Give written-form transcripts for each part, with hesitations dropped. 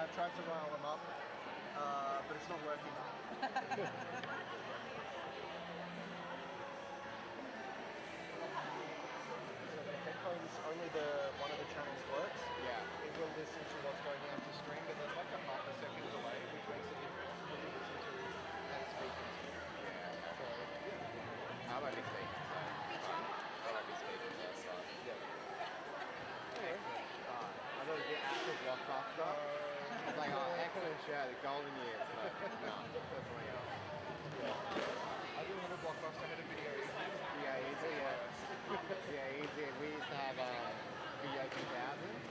I've tried to rile them up, but it's not working. So the headphones, only one of the channels works. Yeah. It will listen to what's going out to stream, but there's like a half a second delay, which makes a difference when you listen to and speaking to. Yeah. So, yeah. I might be speaking, so I might be speaking first, so. Yeah. Anyway. I thought it'd be actual blockbuster. It's like, oh, excellent show, the golden years, but no, definitely not. I do another blockbuster, I had a video. Yeah, easy, yeah. Yeah, easy. We used to have Video 2000.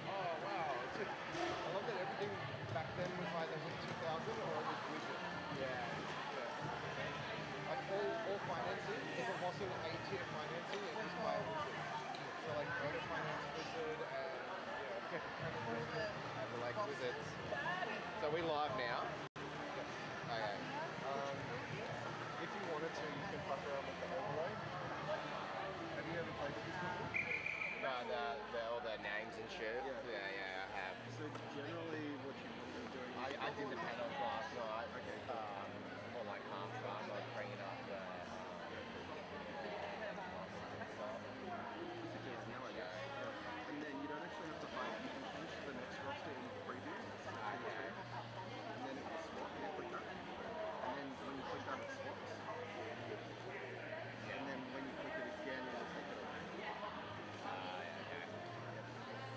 Oh, wow. I love that everything back then was either with 2000 or it was widget. Yeah. Like all financing, if it wasn't a tier financing, it was by a wizard. So like Motor Finance Wizard and I feel like wizards. So we live now? Okay. If you wanted to, you can fuck around with the overlay. Have you ever played with this before? All the names and shit. Yeah, I have. So generally what you want to be doing is... I did the pedals last night. Okay. Or like half time, like bringing up the... And then you don't actually have to hide. You can change to the next roster in preview. Okay. And then it will swap. You click that. And then when you click that, it swaps. And then when you click it again, it will take it away.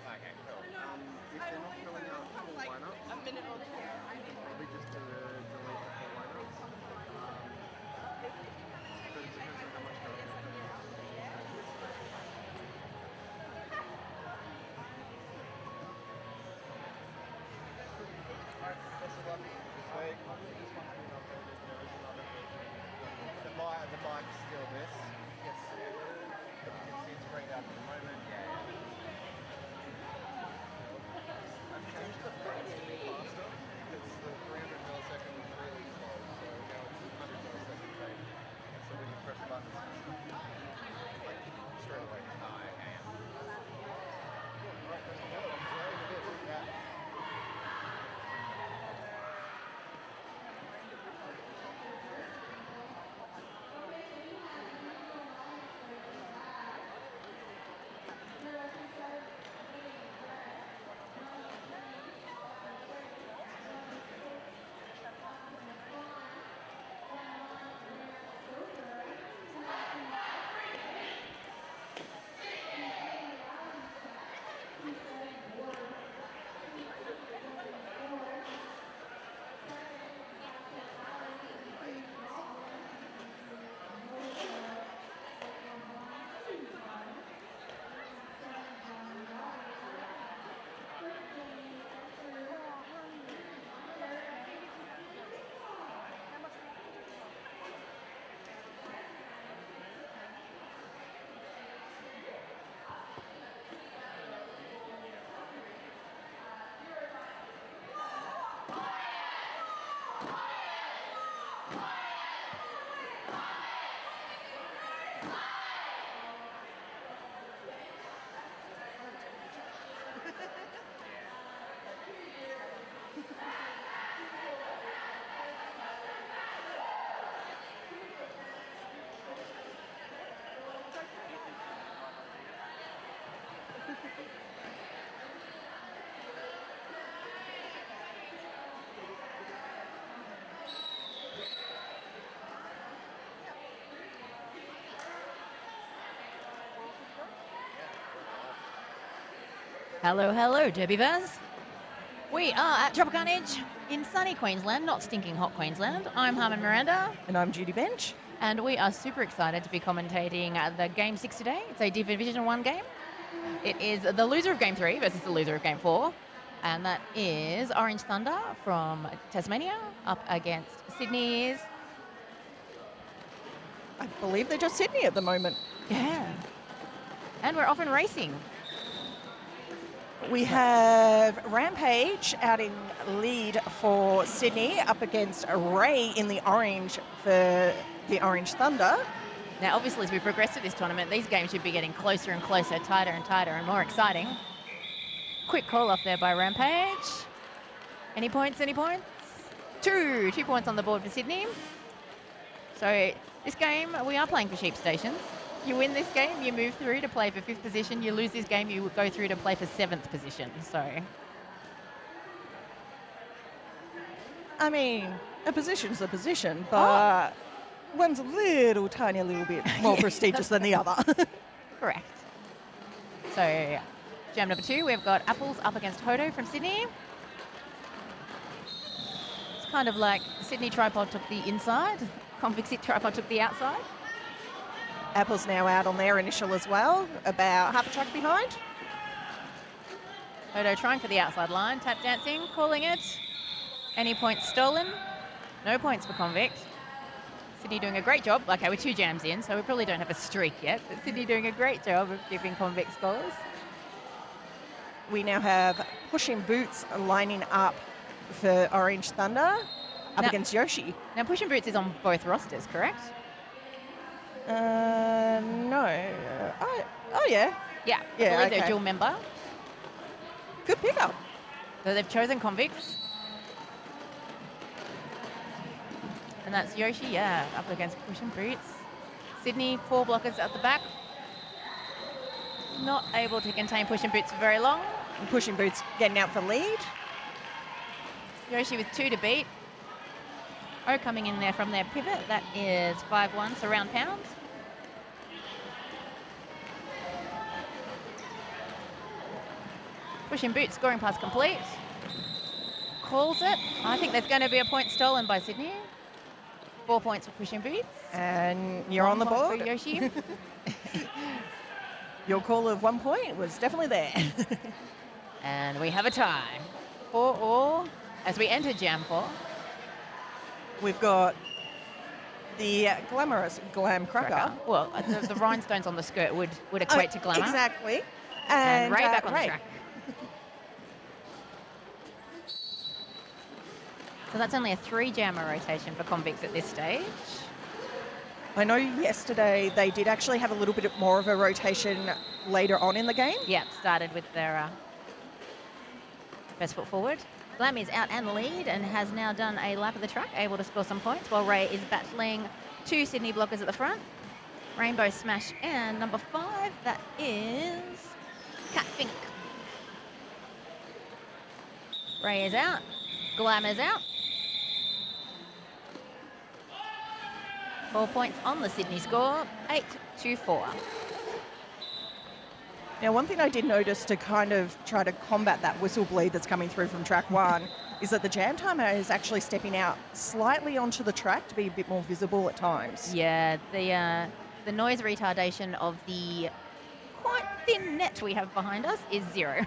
Okay, cool. If they're not filling out full lineups, probably just delete the full lineups. But it depends on how much they're Alright, best of luck this week. This one's been updated. There is another version. The bike's still this. Yes. But you can see it's grayed out at the moment. I've changed the frames to be faster because the 300 millisecond was really slow, so now it's 100 millisecond frame. And so when you press buttons, like straight away. Okay. Alright, press the button. I'm sorry, it is. Yeah. Hello, hello, Derbyverse. We are at Trop Carnage in sunny Queensland, not stinking hot Queensland. I'm Harmon Miranda. And I'm Judy Bench. And we are super excited to be commentating the Game 6 today. It's a Division 1 game. It is the loser of Game 3 versus the loser of Game 4. And that is Orange Thunder from Tasmania up against Sydney's... I believe they're just Sydney at the moment. Yeah. And we're off and racing. We have Rampage out in lead for Sydney up against Ray in the orange for the Orange Thunder. Now, obviously, as we progress through this tournament, these games should be getting closer and closer, tighter and tighter, and more exciting. Quick call off there by Rampage. Any points? Any points? 2 points on the board for Sydney. So this game, we are playing for sheep stations. You win this game, you move through to play for 5th position. You lose this game, you go through to play for 7th position. So, I mean, a position's a position, but one's a little tiny little bit more prestigious than the other. correct. So jam number 2, we've got Apples up against Hodo from Sydney. It's kind of like Sydney Tripod took the inside, Convict Tripod took the outside. Apple's now out on their initial as well, about half a track behind. Hodo trying for the outside line, tap dancing, calling it. Any points stolen? No points for Convict. Sydney doing a great job. Okay, we're 2 jams in, so we probably don't have a streak yet, but Sydney doing a great job of giving Convict scores. We now have Pushing Boots lining up for Orange Thunder up Now- against Yoshi. Now, Pushing Boots is on both rosters, correct? No. Oh, yeah. Yeah, Yeah, I believe they're okay. dual member. Good pickup. So they've chosen Convicts. And that's Yoshi, yeah, up against Pushing Boots. Sydney, 4 blockers at the back. Not able to contain Pushing Boots for very long. And Pushing Boots getting out for lead. Yoshi with 2 to beat. O coming in there from their pivot. That is 5-1 surround pounds. Pushing Boots, scoring pass complete. Calls it. I think there's going to be a point stolen by Sydney. 4 points for Pushing Boots. And you're 1 on the point board. for Yoshi. Your call of 1 point was definitely there. And we have a tie. 4-4 as we enter Jam 4. We've got the glamorous Glam Cracker. Well, the rhinestones on the skirt would equate to glamour. Exactly. And Ray back on Ray. the track. So that's only a 3-jammer rotation for Convicts at this stage. I know yesterday they did actually have a little bit more of a rotation later on in the game. Yep, started with their best foot forward. Glam is out and lead and has now done a lap of the track, able to score some points, while Ray is battling 2 Sydney blockers at the front. Rainbow Smash and number 5, that is Cat Fink. Ray is out, Glam is out. 4 points on the Sydney score, 8-4. Now, one thing I did notice to kind of try to combat that whistle bleed that's coming through from track 1 is that the jam timer is actually stepping out slightly onto the track to be a bit more visible at times. Yeah, the noise retardation of the quite thin net we have behind us is 0.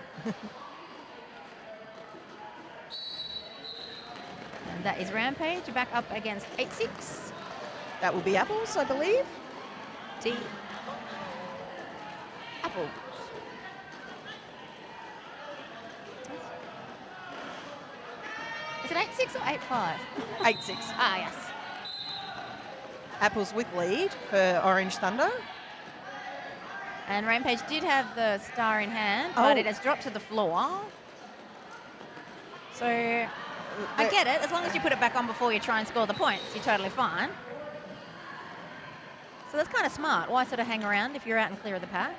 And that is Rampage back up against 8-6. That will be Apples, I believe. T. Apple. Is it 8-6 or 8-5? 8-6. Ah, yes. Apples with lead for Orange Thunder. And Rampage did have the star in hand, but Oh. it has dropped to the floor. So I get it. As long as you put it back on before you try and score the points, you're totally fine. So that's kind of smart. Why sort of hang around if you're out and clear of the pack?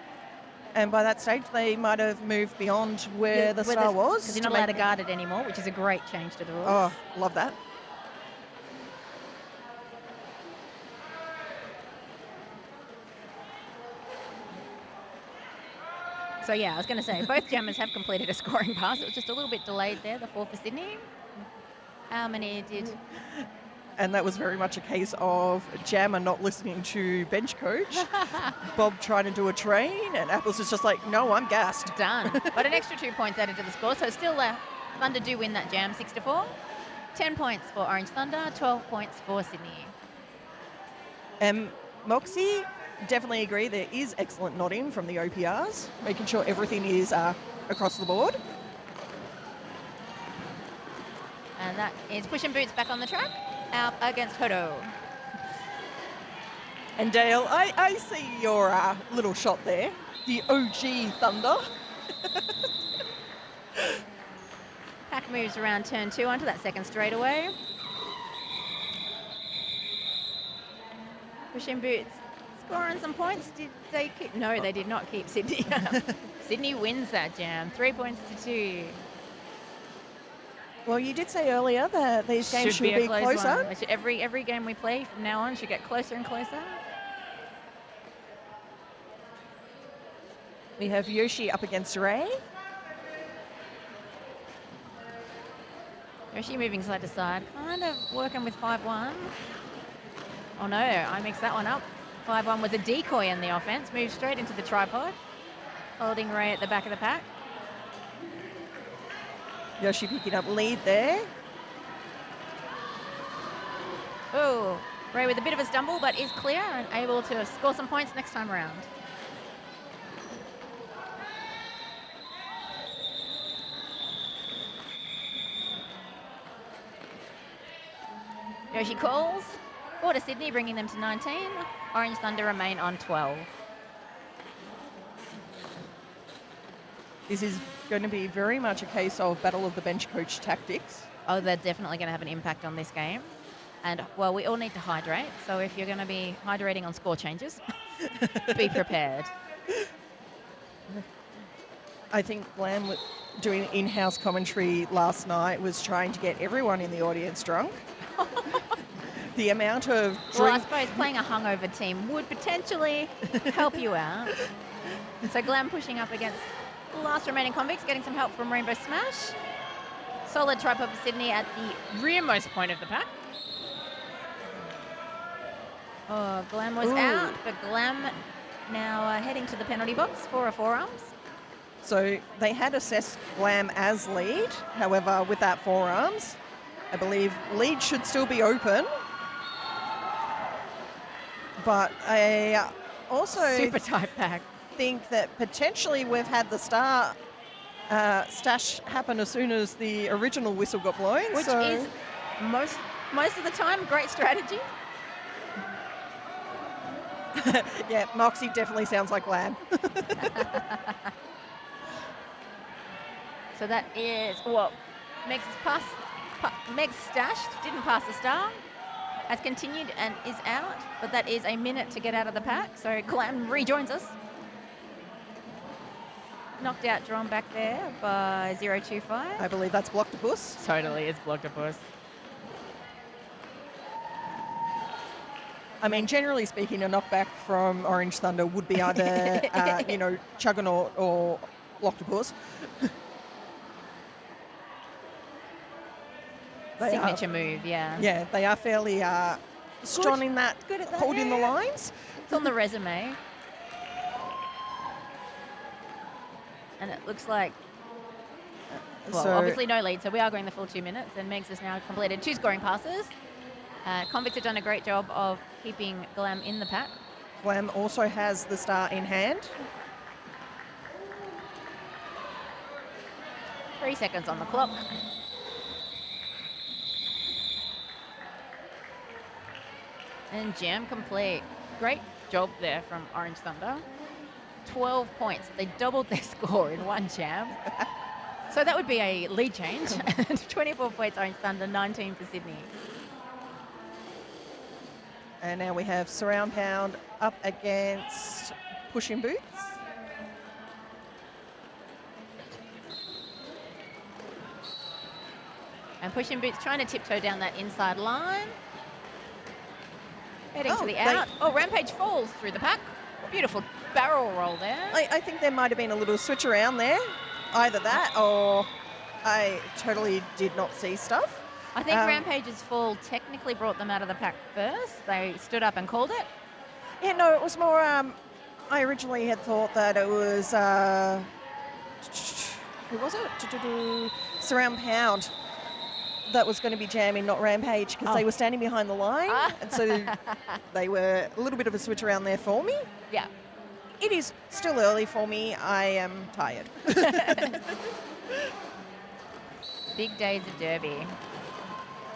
And by that stage, they might have moved beyond where the star was. Because you're not allowed to guard it anymore, which is a great change to the rules. Oh, love that. So yeah, I was going to say, both jammers have completed a scoring pass. It was just a little bit delayed there, the 4 for Sydney. How many did... And that was very much a case of Jammer not listening to bench coach, Bob trying to do a train, and Apples is just like, no, I'm gassed. Done. But an extra 2 points added to the score. So still Thunder do win that jam 6-4. 10 points for Orange Thunder, 12 points for Sydney. Moxie, definitely agree. There is excellent nodding from the OPRs, making sure everything is across the board. And that is Pushing Boots back on the track, out against Hodo. And Dale, I see your little shot there, the OG Thunder. Pac moves around turn 2 onto that second straightaway. Pushing Boots scoring some points. Did they keep? No, they did not keep Sydney. Sydney wins that jam. 3 points to 2. Well, you did say earlier that these games should be a be close closer. one. Every game we play from now on should get closer and closer. We have Yoshi up against Ray. Yoshi moving side to side, kind of working with 5-1. Oh no, I mixed that one up. 5-1 with a decoy in the offense, moves straight into the tripod, holding Ray at the back of the pack. Yoshi picking up lead there. Oh, Ray with a bit of a stumble, but is clear and able to score some points next time around. Yoshi calls. 4 to Sydney, bringing them to 19. Orange Thunder remain on 12. This is going to be very much a case of battle of the bench coach tactics. Oh, they're definitely going to have an impact on this game. And, well, we all need to hydrate. So if you're going to be hydrating on score changes, be prepared. I think Glam doing in-house commentary last night was trying to get everyone in the audience drunk. The amount of Well, I drink... suppose playing a hungover team would potentially help you out. So Glam pushing up against the last remaining convicts, getting some help from Rainbow Smash. Solid tripod for Sydney at the rearmost point of the pack. Oh, Glam was out, but Glam now heading to the penalty box for a forearms. So they had assessed Glam as lead. However, with that forearms, I believe lead should still be open. But I also Super tight pack. think that potentially we've had the star stash happen as soon as the original whistle got blown. Which so is most of the time great strategy. yeah, Moxie definitely sounds like Glam. So that is, well, Meg's stashed, didn't pass the star, has continued and is out, but that is a minute to get out of the pack, so Glam rejoins us. Knocked out, drawn back there by 025. I believe that's Blocktopus. Totally, it's Blocktopus. I mean, generally speaking, a knockback from Orange Thunder would be either, Chuggernaut or Blocktopus. Signature move, yeah. Yeah, they are fairly strong in that, Good at that, holding the yeah. lines. It's on the resume. And it looks like, well, So- obviously no lead, so we are going the full 2 minutes, and Megs has now completed 2 scoring passes. Convicts have done a great job of keeping Glam in the pack. Glam also has the star in hand. 3 seconds on the clock. And jam complete. Great job there from Orange Thunder. 12 points. They doubled their score in one jam. So that would be a lead change. 24 points Orange Thunder, 19 for Sydney. And now we have Surround Pound up against Pushing Boots. And Pushing Boots trying to tiptoe down that inside line. Heading to the they- out. Oh, Rampage falls through the pack. Beautiful barrel roll there. I think there might have been a little switch around there. Either that or I totally did not see stuff. I think Rampage's fall technically brought them out of the pack first. They stood up and called it. Yeah, no, it was more, I originally had thought that it was, who was it? Surround Pound that was going to be jamming, not Rampage, because they were standing behind the line. And so they were a little bit of a switch around there for me. Yeah. It is still early for me. I am tired. Big days of Derby.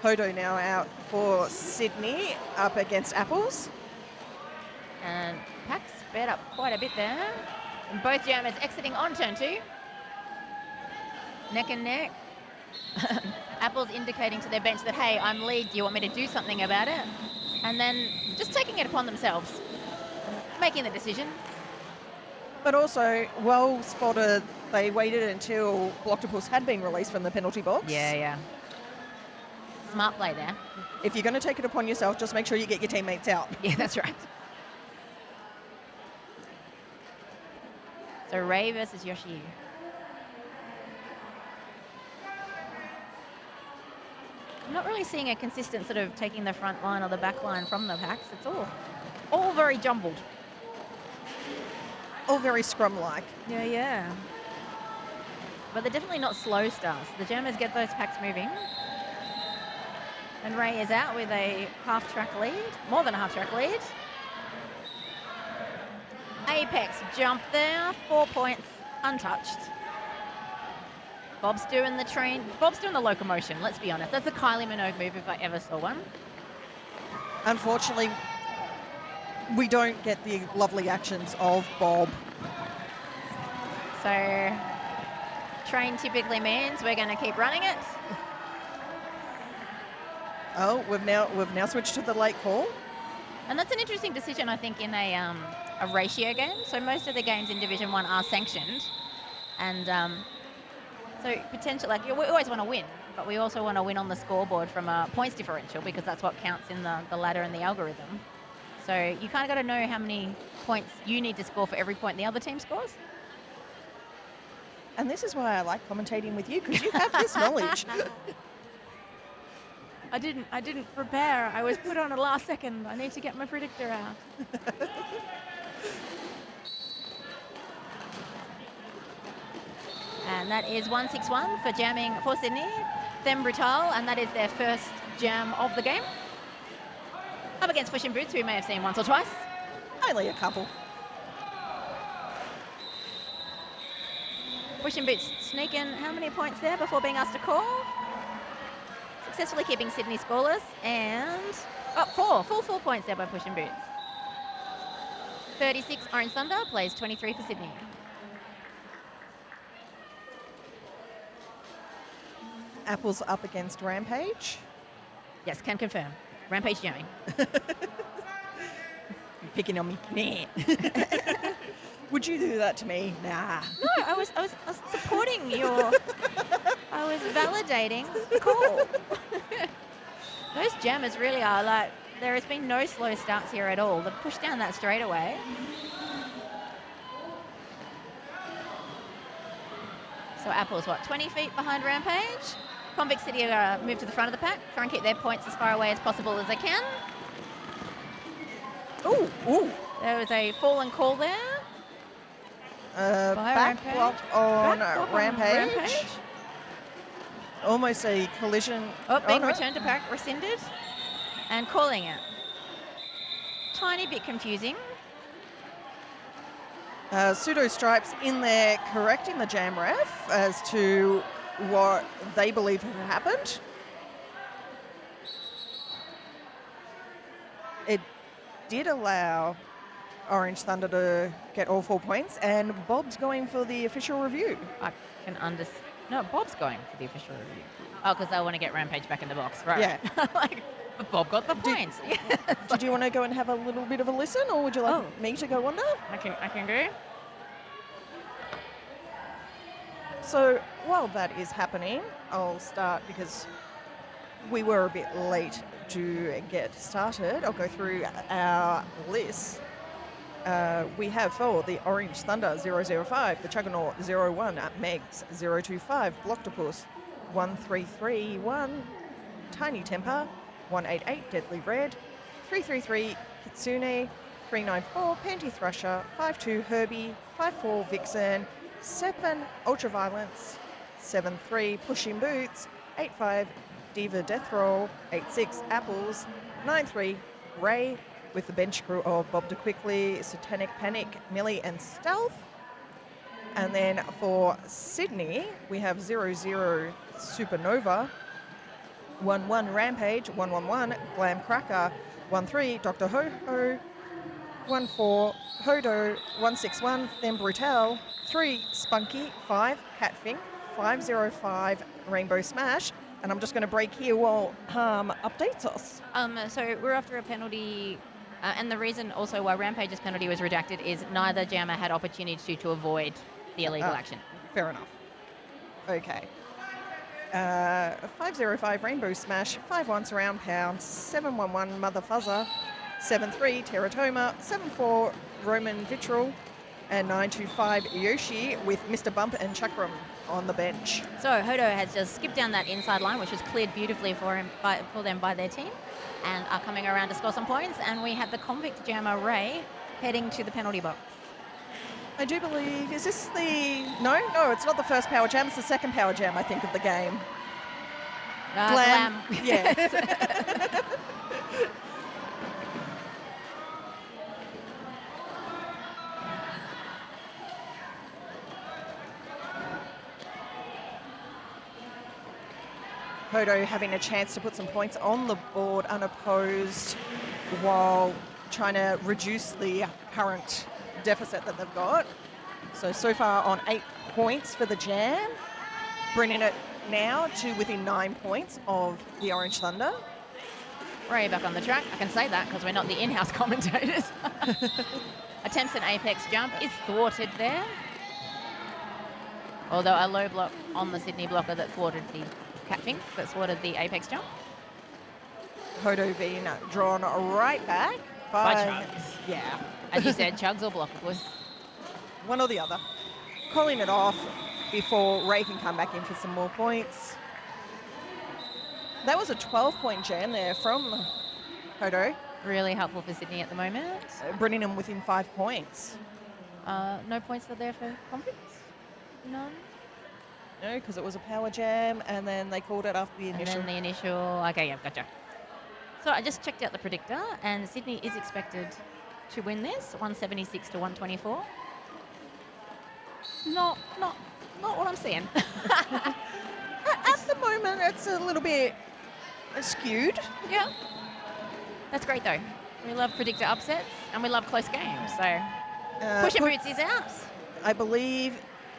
Hodo now out for Sydney up against Apples. And pack sped up quite a bit there. And both jammers exiting on turn 2. Neck and neck. Apple's indicating to their bench that, hey, I'm lead, do you want me to do something about it? And then just taking it upon themselves, making the decision. But also, well spotted, they waited until Blocktopus had been released from the penalty box. Yeah. Smart play there. If you're going to take it upon yourself, just make sure you get your teammates out. Yeah, that's right. So Ray versus Yoshi. I'm not really seeing a consistent sort of taking the front line or the back line from the packs. It's all very jumbled. All very scrum-like. Yeah. But they're definitely not slow starts. The Germans get those packs moving. And Ray is out with a half-track lead, more than a half-track lead. Apex jump there, 4 points, untouched. Bob's doing the locomotion, let's be honest. That's a Kylie Minogue move if I ever saw one. Unfortunately, we don't get the lovely actions of Bob. So, train typically means we're going to keep running it. Oh, we've now switched to the late call. And that's an interesting decision, I think, in a ratio game. So most of the games in Division 1 are sanctioned. And so potentially, like, we always want to win, but we also want to win on the scoreboard from a points differential because that's what counts in the ladder and the algorithm. So you kind of got to know how many points you need to score for every point the other team scores. And this is why I like commentating with you, because you have this knowledge. I didn't prepare. I was put on a last second. I need to get my predictor out. And that is 161 for jamming for Sydney. Them Brutal, and that is their first jam of the game. Up against Push in Boots, who we may have seen once or twice. Only a couple. Push in Boots sneaking how many points there before being asked to call? Successfully keeping Sydney scoreless, and full 4 points there by Push in Boots. 36 Orange Thunder plays 23 for Sydney. Apple's up against Rampage. Yes, can confirm. Rampage jamming. You're picking on me. Nah. Would you do that to me? Nah. No, I was supporting your. I was validating the call. Those jammers really are like. There has been no slow starts here at all. They've pushed down that straightaway. So Apple's 20 feet behind Rampage. Convict City are move to the front of the pack, try and keep their points as far away as possible as they can. Ooh. There was a fallen call there. Back block on Rampage. Almost a collision. Being returned to pack, rescinded. And calling it. Tiny bit confusing. Pseudo Stripes in there correcting the jam ref as to what they believe had happened. It did allow Orange Thunder to get all 4 points, and Bob's going for the official review. I can understand. No, Bob's going for the official review. Oh, because they want to get Rampage back in the box, right? Yeah. But Bob got the points. Did you want to go and have a little bit of a listen, or would you like me to go under? I can go. So while that is happening, I'll start because we were a bit late to get started. I'll go through our list. We have for the Orange Thunder 005, the Juggernaut 01, Megs 025, Blocktopus 1331, Tiny Temper 188, Deadly Red 333, Kitsune 394, Panty Thrasher 52, Herbie 54, Vixen 7, Ultraviolence 73, Pushing Boots 85, Diva Death Roll 86, Apples 93, Ray with the bench crew of Bob DeQuickly, Satanic Panic, Millie and Stealth. And then for Sydney, we have 00 Supernova, 11 Rampage, 111 Glam Cracker, 13 Dr. Ho-Ho, 14 Hodo, 161 Them Brutal, 3 Spunky, 5 Catfink, 505 Rainbow Smash. And I'm just going to break here while Harm updates us. So we're after a penalty, and the reason also why Rampage's penalty was redacted is neither jammer had opportunity to avoid the illegal action. Fair enough. Okay. 505 Rainbow Smash, 51 Surround Pound, 711 Mother Fuzzer, 73 Teratoma, 74 Roman Vitriol, and 925 Yoshi with Mr. Bump and Chakram on the bench. So Hodo has just skipped down that inside line, which was cleared beautifully for them by their team, and are coming around to score some points. And we have the convict jammer Ray heading to the penalty box. I do believe, is this the... No, it's not the first power jam. It's the second power jam, I think, of the game. Glam. Yeah. Hodo having a chance to put some points on the board unopposed while trying to reduce the current deficit that they've got. So far on 8 points for the jam, bringing it now to within 9 points of the Orange Thunder. Ray back on the track. I can say that because we're not the in-house commentators. Attempts an apex jump is thwarted there. Although a low block on the Sydney blocker that thwarted the catching, that thwarted the apex jump. Hodo being drawn right back By by... Chugs. Yeah. As you said, Chugs or block, of course. One or the other. Calling it off before Ray can come back in for some more points. That was a 12-point jam there from Hodo, Really helpful for Sydney at the moment. bringing them within 5 points. No points are there for convicts? None? No, because it was a power jam, and then they called it after the And initial. then the initial... Okay, yeah, gotcha. So I just checked out the predictor, and Sydney is expected to win this, 176 to 124. Not what I'm seeing. At the moment, it's a little bit skewed. Yeah. That's great, though. We love predictor upsets, and we love close games, so... Pushing Boots is out. I believe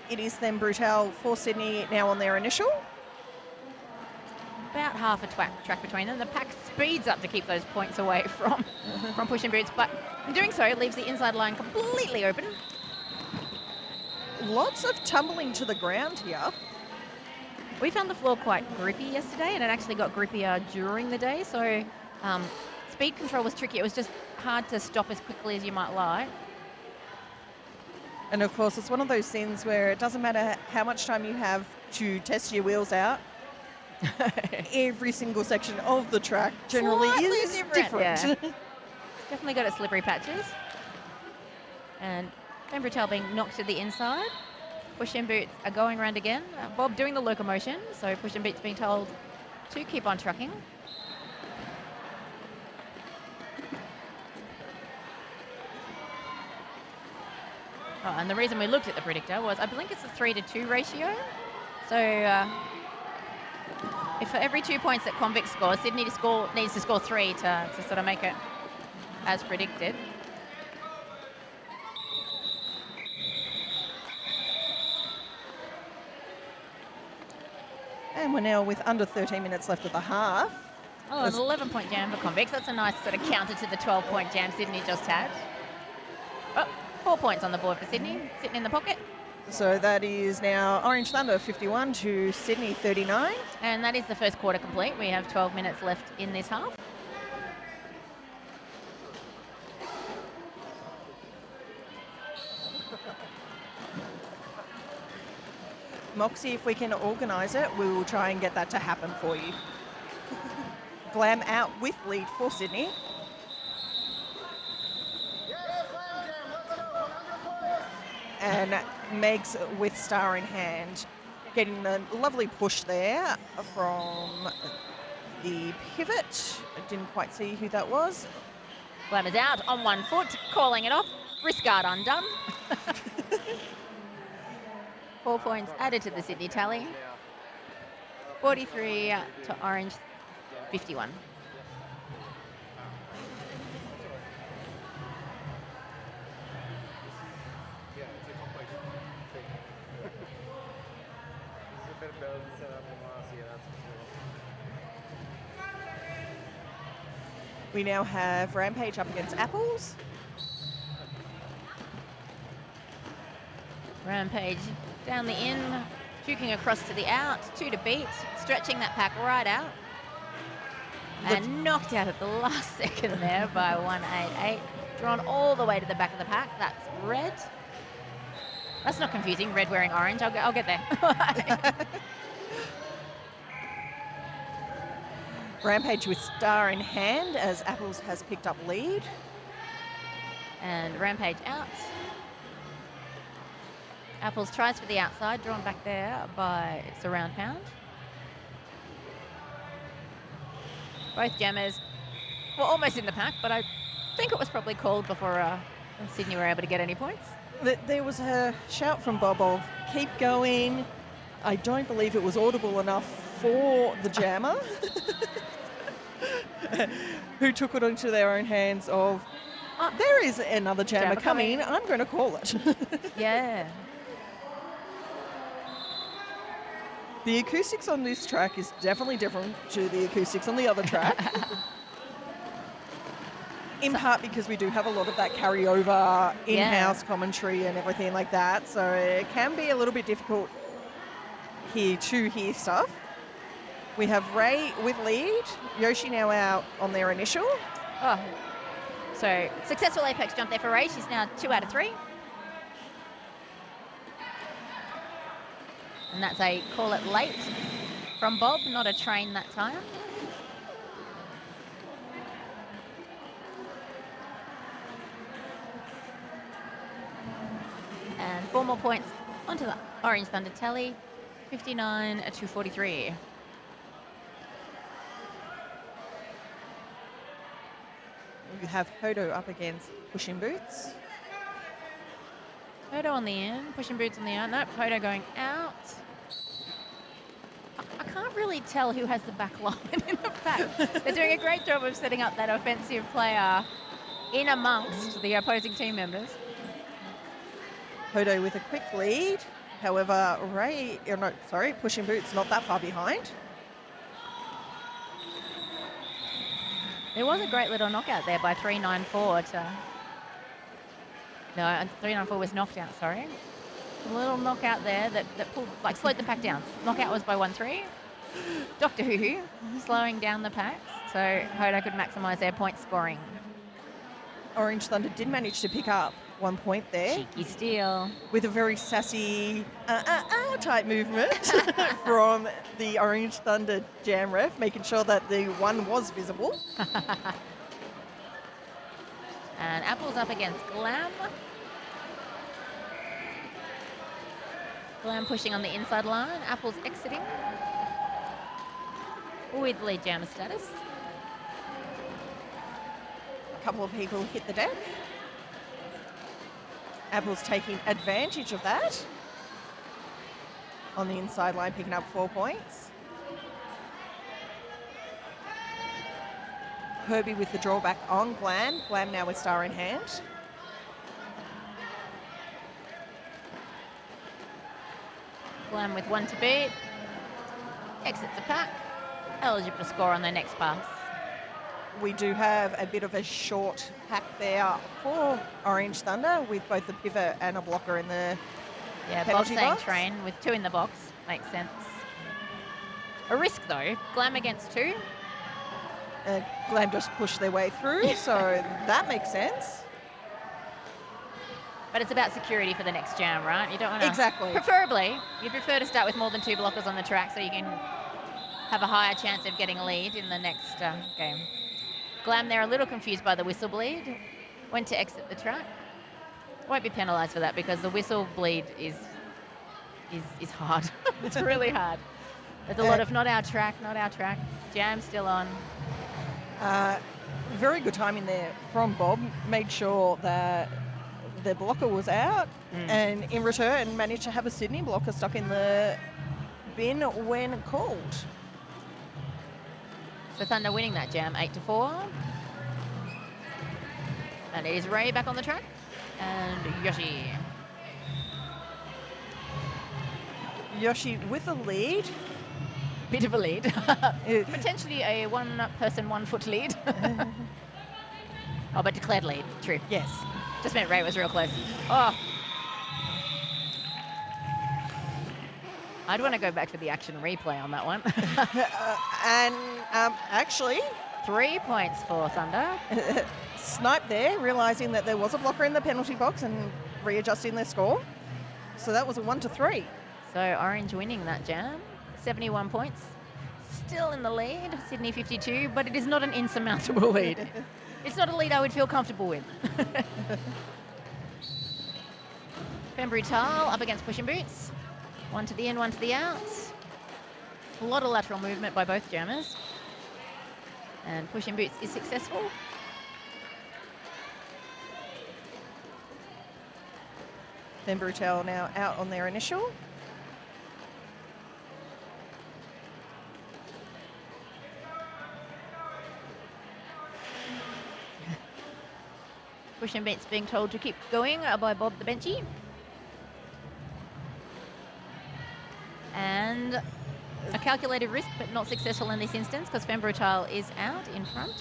it is then Brutal for Sydney now on their initial. About half a track between them. The pack speeds up to keep those points away from Pushing Boots, but in doing so, leaves the inside line completely open. Lots of tumbling to the ground here. We found the floor quite grippy yesterday, and it actually got grippier during the day, so speed control was tricky. It was just hard to stop as quickly as you might like. And of course, it's one of those things where it doesn't matter how much time you have to test your wheels out. Every single section of the track generally Slightly is different. Yeah. Definitely got its slippery patches. And Ben Brutal being knocked to the inside. Push and Boots are going around again. Bob doing the locomotion, so Push and Boots being told to keep on trucking. Oh, and the reason we looked at the predictor was I think it's a 3-to-2 ratio. So if for every 2 points that Convict scores, Sydney needs to score 3 to sort of make it as predicted. And we're now with under 13 minutes left of the half. Oh, an 11-point jam for Convicts. That's a nice sort of counter to the 12-point jam Sydney just had. Oh, 4 points on the board for Sydney, sitting in the pocket. So that is now Orange Thunder 51 to Sydney 39. And that is the first quarter complete. We have 12 minutes left in this half. Moxie, if we can organise it, we will try and get that to happen for you. Glam out with lead for Sydney. And Megs with star in hand, getting a lovely push there from the pivot. I didn't quite see who that was. Glam is out on 1 foot, calling it off. Wrist guard undone. 4 points added to the Sydney tally. 43 to Orange, 51. Yeah, it's a complex thing. better than setup than last year, that's for sure. We now have Rampage up against Apples. Rampage down the in, juking across to the out, 2 to beat, stretching that pack right out. And knocked out at the last second there by 188. Drawn all the way to the back of the pack. That's red. That's not confusing. Red wearing orange. I'll get there. Rampage with star in hand as Apples has picked up lead. And Rampage out. Apples tries for the outside, drawn back there by Surround Pound. Both jammers were almost in the pack, but I think it was probably called before Sydney were able to get any points. There was a shout from Bob of keep going. I don't believe it was audible enough for the jammer, who took it into their own hands of, there is another jammer coming. I'm going to call it. Yeah. The acoustics on this track is definitely different to the acoustics on the other track. In part because we do have a lot of that carryover in-house commentary and everything like that. So it can be a little bit difficult here to hear stuff. We have Ray with lead. Yoshi now out on their initial. Oh. So successful apex jump there for Ray. She's now 2 out of 3. And that's a call it late from Bob, not a train that time. And 4 more points onto the Orange Thunder tally, 59-43. We have Hodo up against Pushing Boots. Hodo on the in, Pushing Boots on the out. Nope, Hodo going out. I can't really tell who has the back line in the pack. They're doing a great job of setting up that offensive player in amongst the opposing team members. Hodo with a quick lead. However, Pushing Boots not that far behind. There was a great little knockout there by 394 to... No, 394 was knocked out, sorry. A little knockout there that pulled, slowed the pack down. Knockout was by 1-3. Doctor Who slowing down the packs, so Hodo could maximise their point scoring. Orange Thunder did manage to pick up 1 point there. Cheeky steal. With a very sassy type movement from the Orange Thunder jam ref, making sure that the 1 was visible. And Apple's up against Glam. Glam pushing on the inside line. Apple's exiting with lead jammer status. A couple of people hit the deck. Apple's taking advantage of that. On the inside line, picking up 4 points. Herbie with the drawback on Glam. Glam now with star in hand. Glam with 1 to beat. Exits the pack. Eligible to score on their next pass. We do have a bit of a short pack there for Orange Thunder with both the pivot and a blocker in the Bob's saying box. train with 2 in the box. Makes sense. A risk though. Glam against 2. Glam just pushed their way through, so that makes sense. But it's about security for the next jam, right? You don't want to... Exactly. Preferably, you prefer to start with more than 2 blockers on the track so you can have a higher chance of getting a lead in the next game. Glam, they're a little confused by the whistle bleed. Went to exit the track. Won't be penalised for that because the whistle bleed is hard. It's really hard. There's a lot of not our track. Jam still on. Very good timing there from Bob. Made sure that the blocker was out and in return managed to have a Sydney blocker stuck in the bin when called. So Thunder winning that jam 8-4. And it is Ray back on the track. And Yoshi. Yoshi with a lead. Bit of a lead. Uh, Potentially a one-person, 1 foot lead. Oh, but declared lead. True. yes. Just meant Ray was real close. Oh. I'd want to go back to the action replay on that one. And actually, 3 points for Thunder. Snipe there, realising that there was a blocker in the penalty box and readjusting their score. So that was a 1-3. So Orange winning that jam. 71 points. Still in the lead. Sydney 52, but it is not an insurmountable lead. It's not a lead I would feel comfortable with. Pembroke up against Push and Boots. 1 to the in, 1 to the out. A lot of lateral movement by both jammers. And Push and Boots is successful. Then Brutal now out on their initial. Push and Boots being told to keep going by Bob the Benchy. And a calculated risk, but not successful in this instance because Fembrutal is out in front.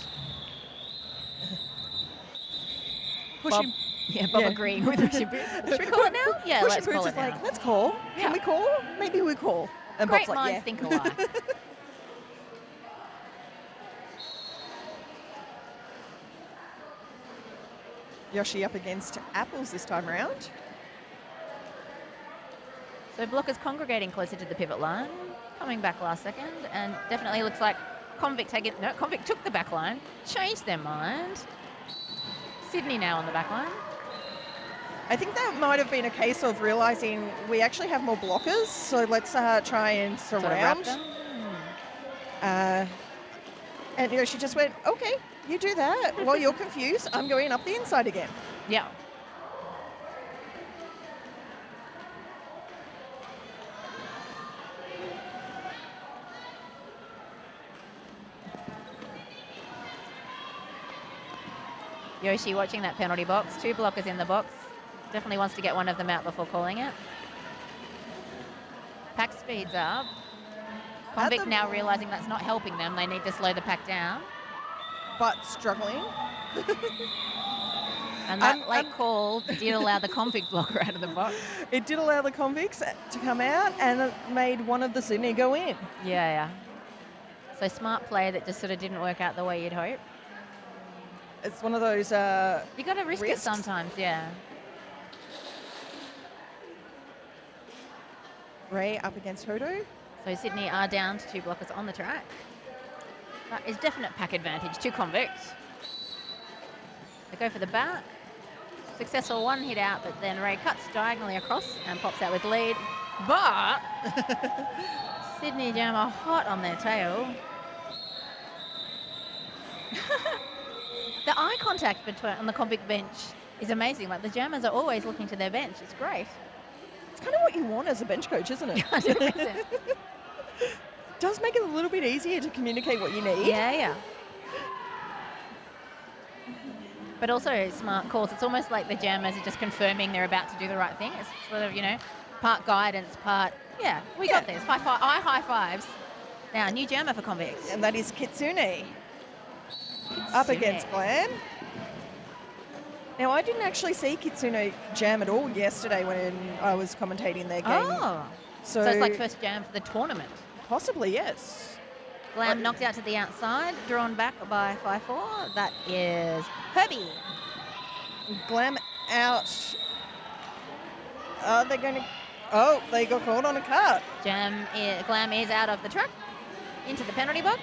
Bob, Bob yeah. agreeing with Push and Boots. Should we call it now? Yeah, Push let's and call Boots it is now. like, let's call. Yeah. Can we call? Maybe we call. And Great Bob's like, minds yeah. think alike. Yoshi up against Apples this time round. So blockers congregating closer to the pivot line, coming back last second, and definitely looks like Convict took the back line, changed their mind. Sydney now on the back line. I think that might have been a case of realising we actually have more blockers, so let's try and Sort of wrap surround. them. And Yoshi just went, okay, you do that. While you're confused, I'm going up the inside again. Yeah. Yoshi watching that penalty box. 2 blockers in the box. Definitely wants to get one of them out before calling it. Pack speeds up. Convict now realising that's not helping them. They need to slow the pack down. But struggling. And that late call did allow the Convict blocker out of the box. It did allow the convicts to come out and it made one of the Sydney go in. Yeah. So smart play that just sort of didn't work out the way you'd hope. It's one of those You got to risk it risks. sometimes, yeah. Ray up against Hodo. So Sydney are down to 2 blockers on the track. That is definite pack advantage to Convict. They go for the back. Successful 1 hit out, but then Ray cuts diagonally across and pops out with lead. But Sydney Jam are hot on their tail. The eye contact on the Convict bench is amazing. Like the Jammers are always looking to their bench. It's great. It's kind of what you want as a bench coach, isn't it? 100%. Does make it a little bit easier to communicate what you need. Yeah. But also smart calls. It's almost like the Jammers are just confirming they're about to do the right thing. It's sort of, part guidance, part, we got this. High fives. Now, new Jammer for Convicts. And that is Kitsune. Up against Glam. Now, I didn't actually see Kitsune jam at all yesterday when I was commentating their game. Oh. So it's like first jam for the tournament. Possibly, yes. Glam knocked out to the outside, drawn back by 5-4. That is Herbie. Glam out. Are they going to... Oh, they got caught on a cut. Glam is out of the truck, into the penalty box.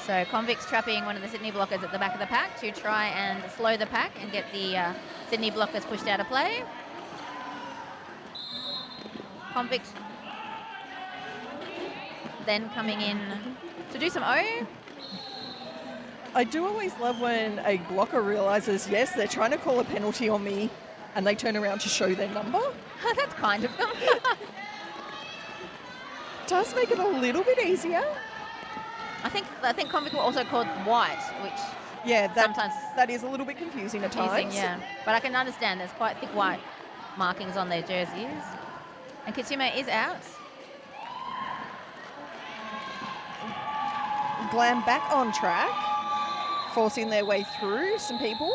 So Convicts trapping one of the Sydney blockers at the back of the pack to try and slow the pack and get the Sydney blockers pushed out of play. Convicts then coming in to do some O. I do always love when a blocker realises, yes, they're trying to call a penalty on me, and they turn around to show their number. That's kind of them. Does make it a little bit easier. I think Convict were also called white, which Yeah, Sometimes that is a little bit confusing at confusing, times. yeah. But I can understand there's quite thick white markings on their jerseys. And Kitsune is out. Glam back on track, forcing their way through some people.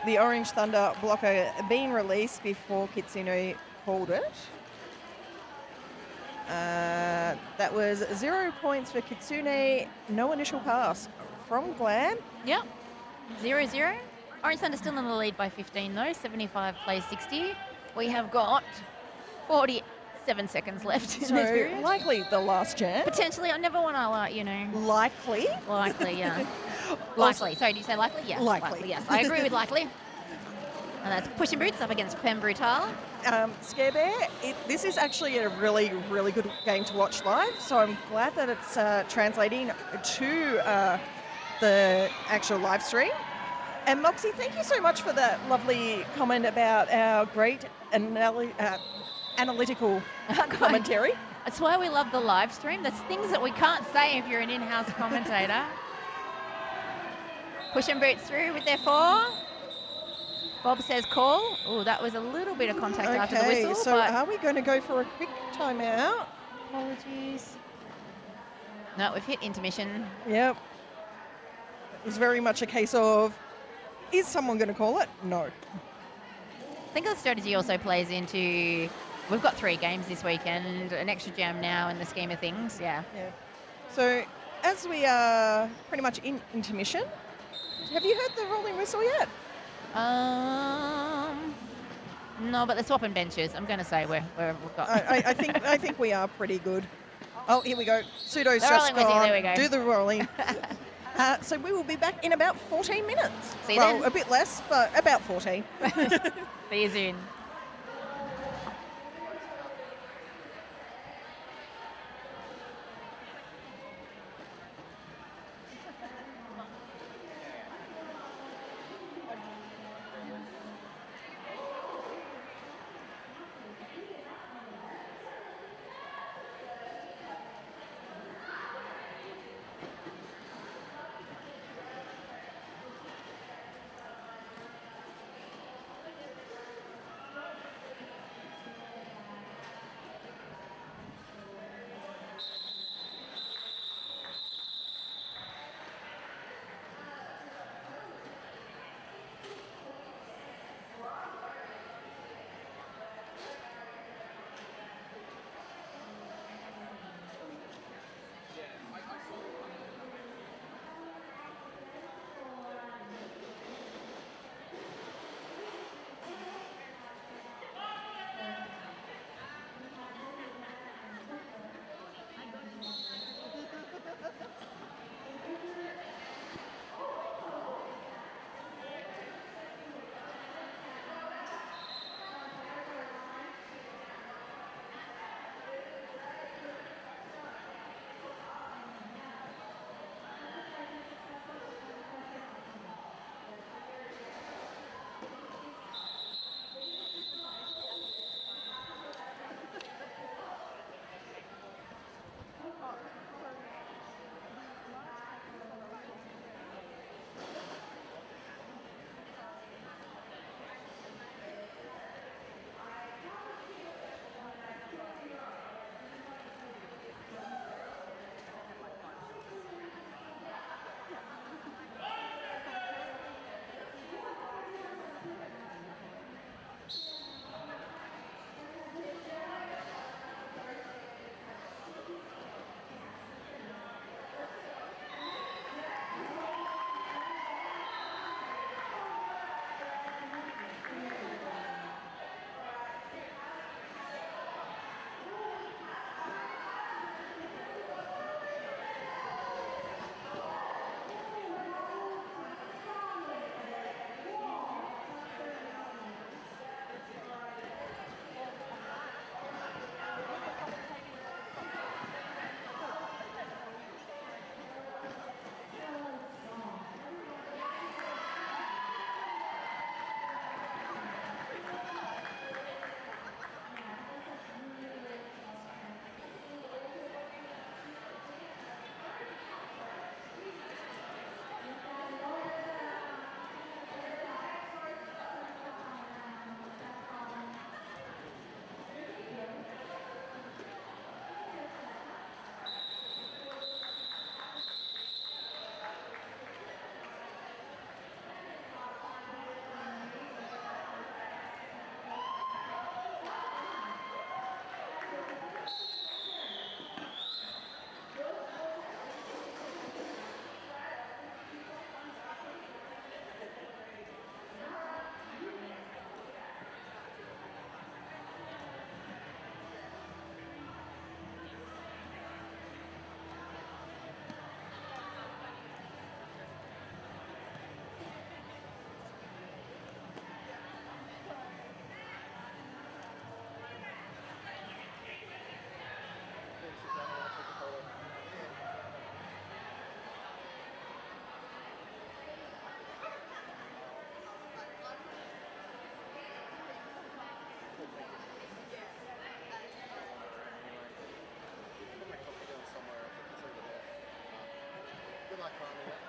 The Orange Thunder blocker being released before Kitsune called it. That was 0 points for Kitsune. No initial pass from Glam. Yep. 0-0. Orange Thunder still in the lead by 15 though. 75 plays 60. We have got 47 seconds left in this So period. likely the last chance. Potentially, I never want to, Likely. likely, yeah. Also- Likely. Sorry, did you say likely? Yes. Likely. Yes, I agree with likely. And that's Pushing Boots up against Pem Brutal. Scare Bear, this is actually a really, really good game to watch live. So I'm glad that it's translating to the actual live stream. And Moxie, thank you so much for that lovely comment about our great analytical commentary. That's why we love the live stream. There's things that we can't say if you're an in-house commentator. Pushing Boots through with their 4. Bob says call. Oh, that was a little bit of contact after the whistle. So but are we going to go for a quick timeout? apologies. No, we've hit intermission. Yep. It was very much a case of, is someone going to call it? No. I think the strategy also plays into, we've got 3 games this weekend, an extra jam now in the scheme of things. Yeah. So as we are pretty much in intermission, have you heard the rolling whistle yet? No, but they're swapping benches. I'm going to say we've got. I think we are pretty good. Oh, here we go. Pseudo's The just rolling whistle, gone. there we go. Do the rolling. So we will be back in about 14 minutes. See you well, then. a bit less, but about 14. See you soon. like climbing it.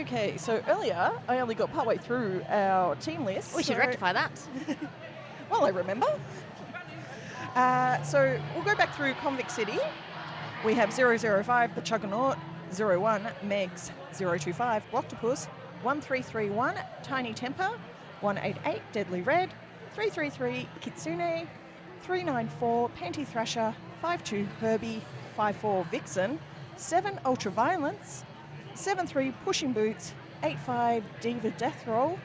Okay, so earlier I only got partway through our team list. We should so- rectify that. Well, I remember. So we'll go back through Convict City. We have 005, the Chuggernaut, 01, Megs, 025, Blocktopus, 1331, Tiny Temper, 188, Deadly Red, 333, Kitsune, 394, Panty Thrasher, 52, Herbie, 54, Vixen, 7, Ultraviolence, 73, Pushing Boots, 85, Diva Death Roll,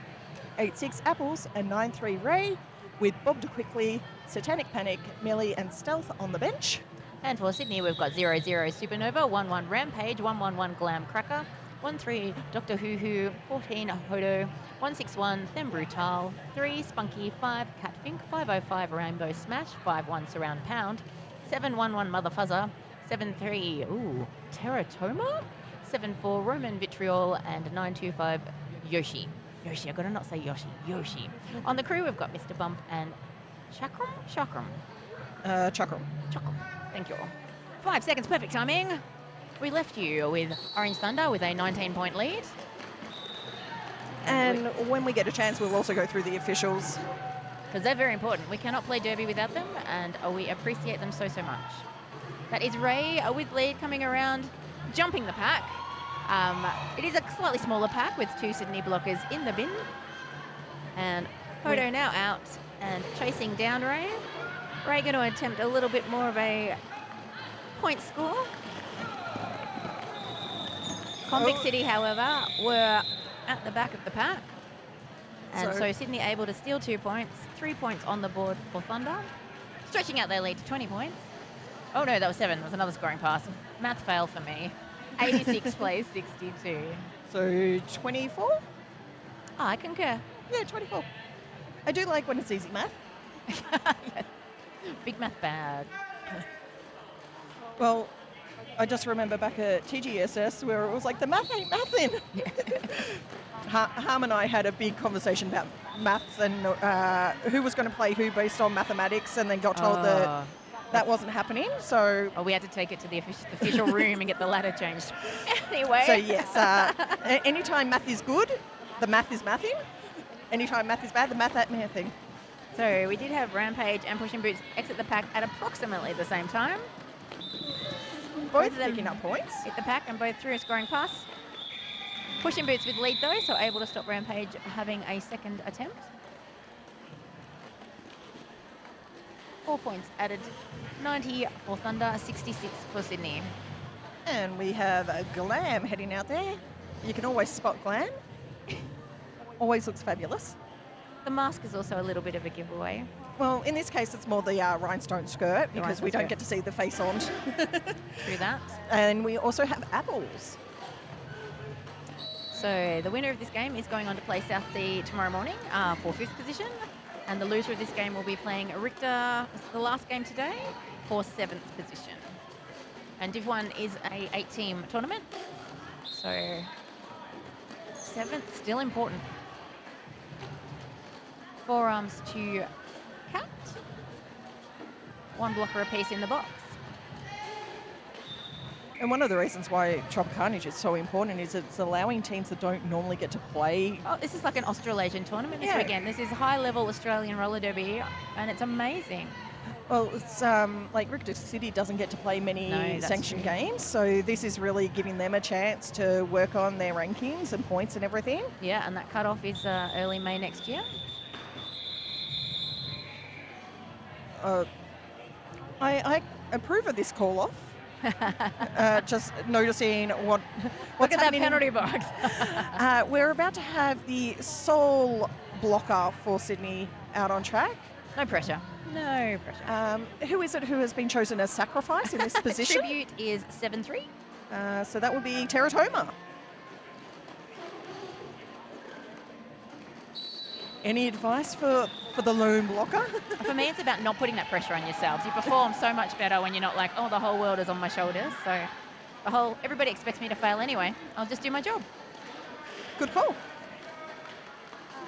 86, Apples, and 93, Ray, with Bob DeQuickly, Satanic Panic, Millie, and Stealth on the bench. And for Sydney, we've got 00 Supernova, 11 Rampage, 111 Glam Cracker, 13 Doctor Hoo Hoo, 14 Hodo, 161 Them Brutal, 3 Spunky, 5 Catfink, 505 Rainbow Smash, 51 Surround Pound, 711 Mother Fuzzer, 73 Teratoma, 74 Roman Vitriol, and 925 Yoshi. Yoshi, I gotta not say Yoshi. Yoshi. On the crew, we've got Mr. Bump and Chakram. Chakram. Chakram. Thank you. 5 seconds, perfect timing. We left you with Orange Thunder with a 19-point lead. And when we get a chance, we'll also go through the officials. Because they're very important. We cannot play Derby without them, and we appreciate them so much. That is Ray with lead coming around, jumping the pack. It is a slightly smaller pack with 2 Sydney blockers in the bin. And Hodo now out and chasing down Ray. Ray going to attempt a little bit more of a point score. Convict City, however, were at the back of the pack. And so Sydney able to steal 2 points, 3 points on the board for Thunder, stretching out their lead to 20 points. Oh no, that was 7. That was another scoring pass. Math fail for me. 86 plays 62. So 24? Oh, I concur. Yeah, 24. I do like when it's easy math. Yes. Big math bad. Well, I just remember back at TGSS where it was like, the math ain't mathin'. Harm and I had a big conversation about maths and who was going to play who based on mathematics, and then got told that wasn't happening. So we had to take it to the official room and get the ladder changed. Anyway. So yes, anytime math is good, the math is mathing. Anytime math is bad, the math ain't mathing. So we did have Rampage and Pushing Boots exit the pack at approximately the same time. Both of them picking up points. Hit the pack and both through a scoring pass. Pushing Boots with lead though, so able to stop Rampage having a second attempt. 4 points added. 90 for Thunder, 66 for Sydney. And we have a Glam heading out there. You can always spot Glam. Always looks fabulous. The mask is also a little bit of a giveaway. Well, in this case, it's more the rhinestone skirt because we don't get to see the face on. True that. And we also have Apples. So the winner of this game is going on to play South Sea tomorrow morning for 5th position. And the loser of this game will be playing Richter, the last game today, for 7th position. And Div 1 is a 8-team tournament. So 7th, still important. Forearms to Cat. 1 blocker apiece in the box. And one of the reasons why Tropic Carnage is so important is it's allowing teams that don't normally get to play. Oh, this is like an Australasian tournament this weekend. This is high-level Australian roller derby, and it's amazing. Well, it's like Richter City doesn't get to play many sanctioned games, so this is really giving them a chance to work on their rankings and points and everything. Yeah, and that cutoff is early May next year. I approve of this call-off. Just noticing what's Look at happening. that penalty box. We're about to have the sole blocker for Sydney out on track. No pressure. No pressure. Who is it who has been chosen as sacrifice in this position? Tribute is 7-3. So that would be Teratoma. Any advice for the lone blocker? For me, it's about not putting that pressure on yourselves. You perform so much better when you're not like, oh, the whole world is on my shoulders. So everybody expects me to fail anyway. I'll just do my job. Good call.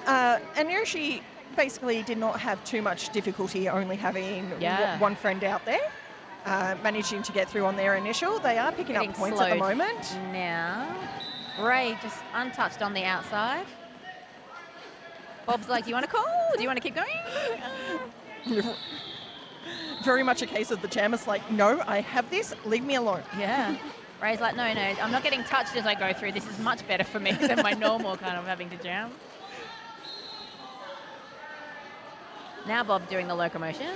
And Yoshi basically did not have too much difficulty only having one friend out there. Managing to get through on their initial. They are picking up points at the moment. Now, Ray just untouched on the outside. Bob's like, do you want to call? Do you want to keep going? Very much a case of the jam. It's like, no, I have this. Leave me alone. Yeah. Ray's like, no, I'm not getting touched as I go through. This is much better for me than my normal kind of having to jam. Now Bob doing the locomotion.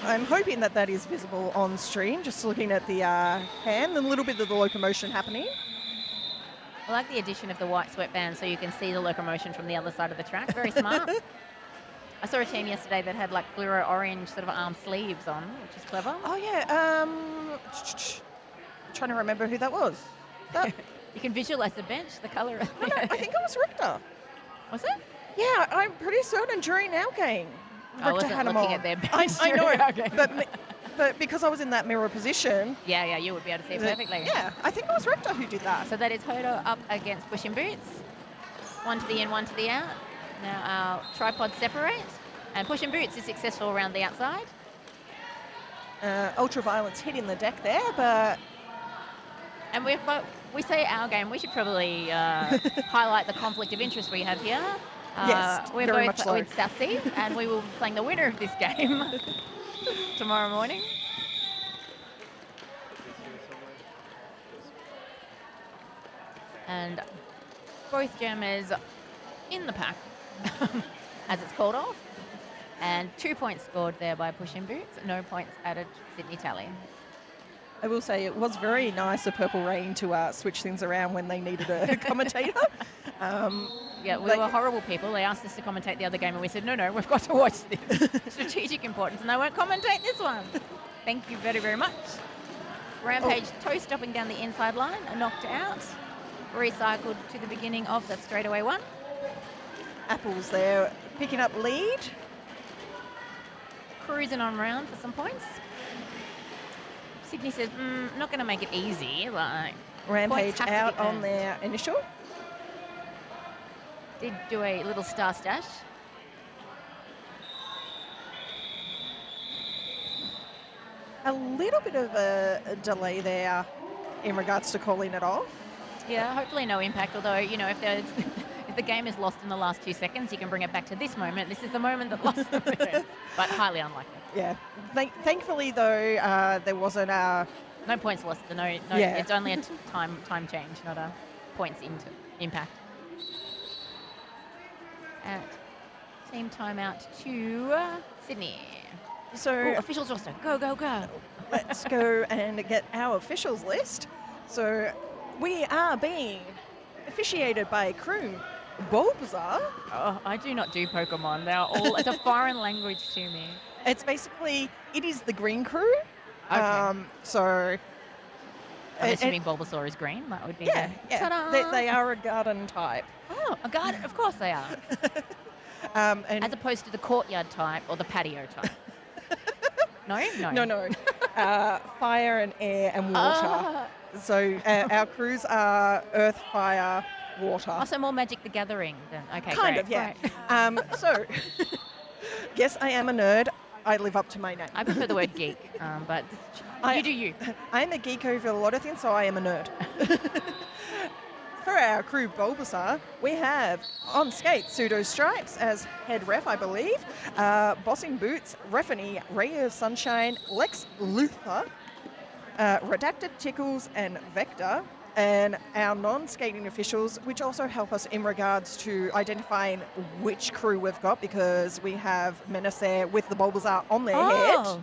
I'm hoping that is visible on stream, just looking at the hand and a little bit of the locomotion happening. I like the addition of the white sweatband so you can see the locomotion from the other side of the track. Very smart. I saw a team yesterday that had like fluoro orange sort of arm sleeves on, which is clever. Oh, yeah. Trying to remember who that was. You can visualize the bench, the colour. No, I think it was Richter. Was it? Yeah, I'm pretty certain during our game. I wasn't had 'em looking on. at their bench. I know, during our game. but because I was in that mirror position. Yeah, you would be able to see it perfectly. Yeah, I think it was Richter who did that. So that is Hodo up against Push in Boots. One to the in, one to the out. Now our tripods separate. And Push in Boots is successful around the outside. Ultraviolence hitting the deck there, but... And we say our game, we should probably highlight the conflict of interest we have here. Yes, we're very both much so. with South Sea, and we will be playing the winner of this game tomorrow morning. And both jammers in the pack, as it's called off. And 2 points scored there by Push in Boots, no points added Sydney tally. I will say it was very nice of Purple Rain to switch things around when they needed a commentator. Yeah, we were horrible people. They asked us to commentate the other game, and we said, no, we've got to watch this. Strategic importance, and they won't commentate this one. Thank you very, very much. Rampage toe stopping down the inside line, knocked out. Recycled to the beginning of the straightaway one. Apples there picking up lead. Cruising on round for some points. Sydney says, not going to make it easy. Like, Rampage out on earned. their initial. Did do a little star stash. A little bit of a delay there in regards to calling it off. Yeah, hopefully no impact. Although, if the game is lost in the last 2 seconds, you can bring it back to this moment. This is the moment that lost the game, but highly unlikely. Yeah. Thankfully, though, there wasn't a... No points lost. Yeah. It's only a time change, not a points into impact. At team timeout to Sydney. So Ooh, officials roster. Go. let's go and get our officials list. So we are being officiated by Crew Bulbasaur. Oh, I do not do Pokemon. They are all, it's a foreign language to me. It's basically, it is the green crew. Okay. So... I'm assuming Bulbasaur is green. That would be Yeah. Ta-da! They are a garden type. Oh, a garden. Of course they are. And As opposed to the courtyard type or the patio type. No. No. Fire and air and water. Ah. So our crews are earth, fire, water. Also more Magic the Gathering than, okay, Kind great, of, yeah. great. So, yes, I am a nerd. I live up to my name. I prefer the word geek, but you do you. I am a geek over a lot of things, so I am a nerd. For our crew Bulbasaur, we have on skate Pseudo Stripes as head ref, I believe. Bossing Boots, Refanny, Ray of Sunshine, Lex Luthor, Redacted Tickles, and Vector. And our non-skating officials, which also help us in regards to identifying which crew we've got, because we have Menace there with the Bulbasaur on their head. Look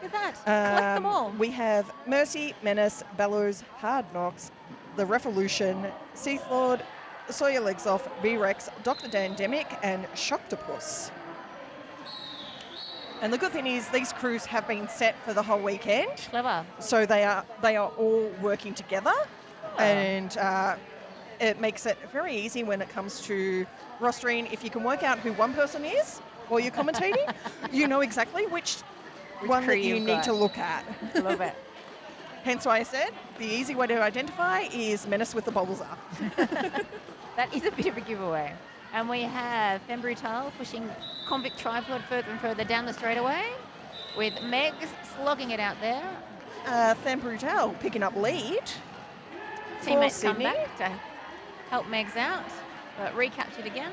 at that. Collect them all. We have Mercy, Menace, Bellows, Hard Knocks, The Revolution, Seathlord, Sawyer Legs Off, B-Rex, Dr. Dandemic, and Shocktopus. And the good thing is these crews have been set for the whole weekend. Clever. So they are all working together. And it makes it very easy when it comes to rostering. If you can work out who one person is while you're commentating, you know exactly which one crew that you you've need got. to look at. Love it. Hence why I said the easy way to identify is Menace with the Bulbasaur. That is a bit of a giveaway. And we have Fembrutal pushing Convict Tripod further and further down the straightaway, with Megs slogging it out there. Femme Brutal picking up lead. Teammates come Sydney. back to help Megs out, but recaptured again.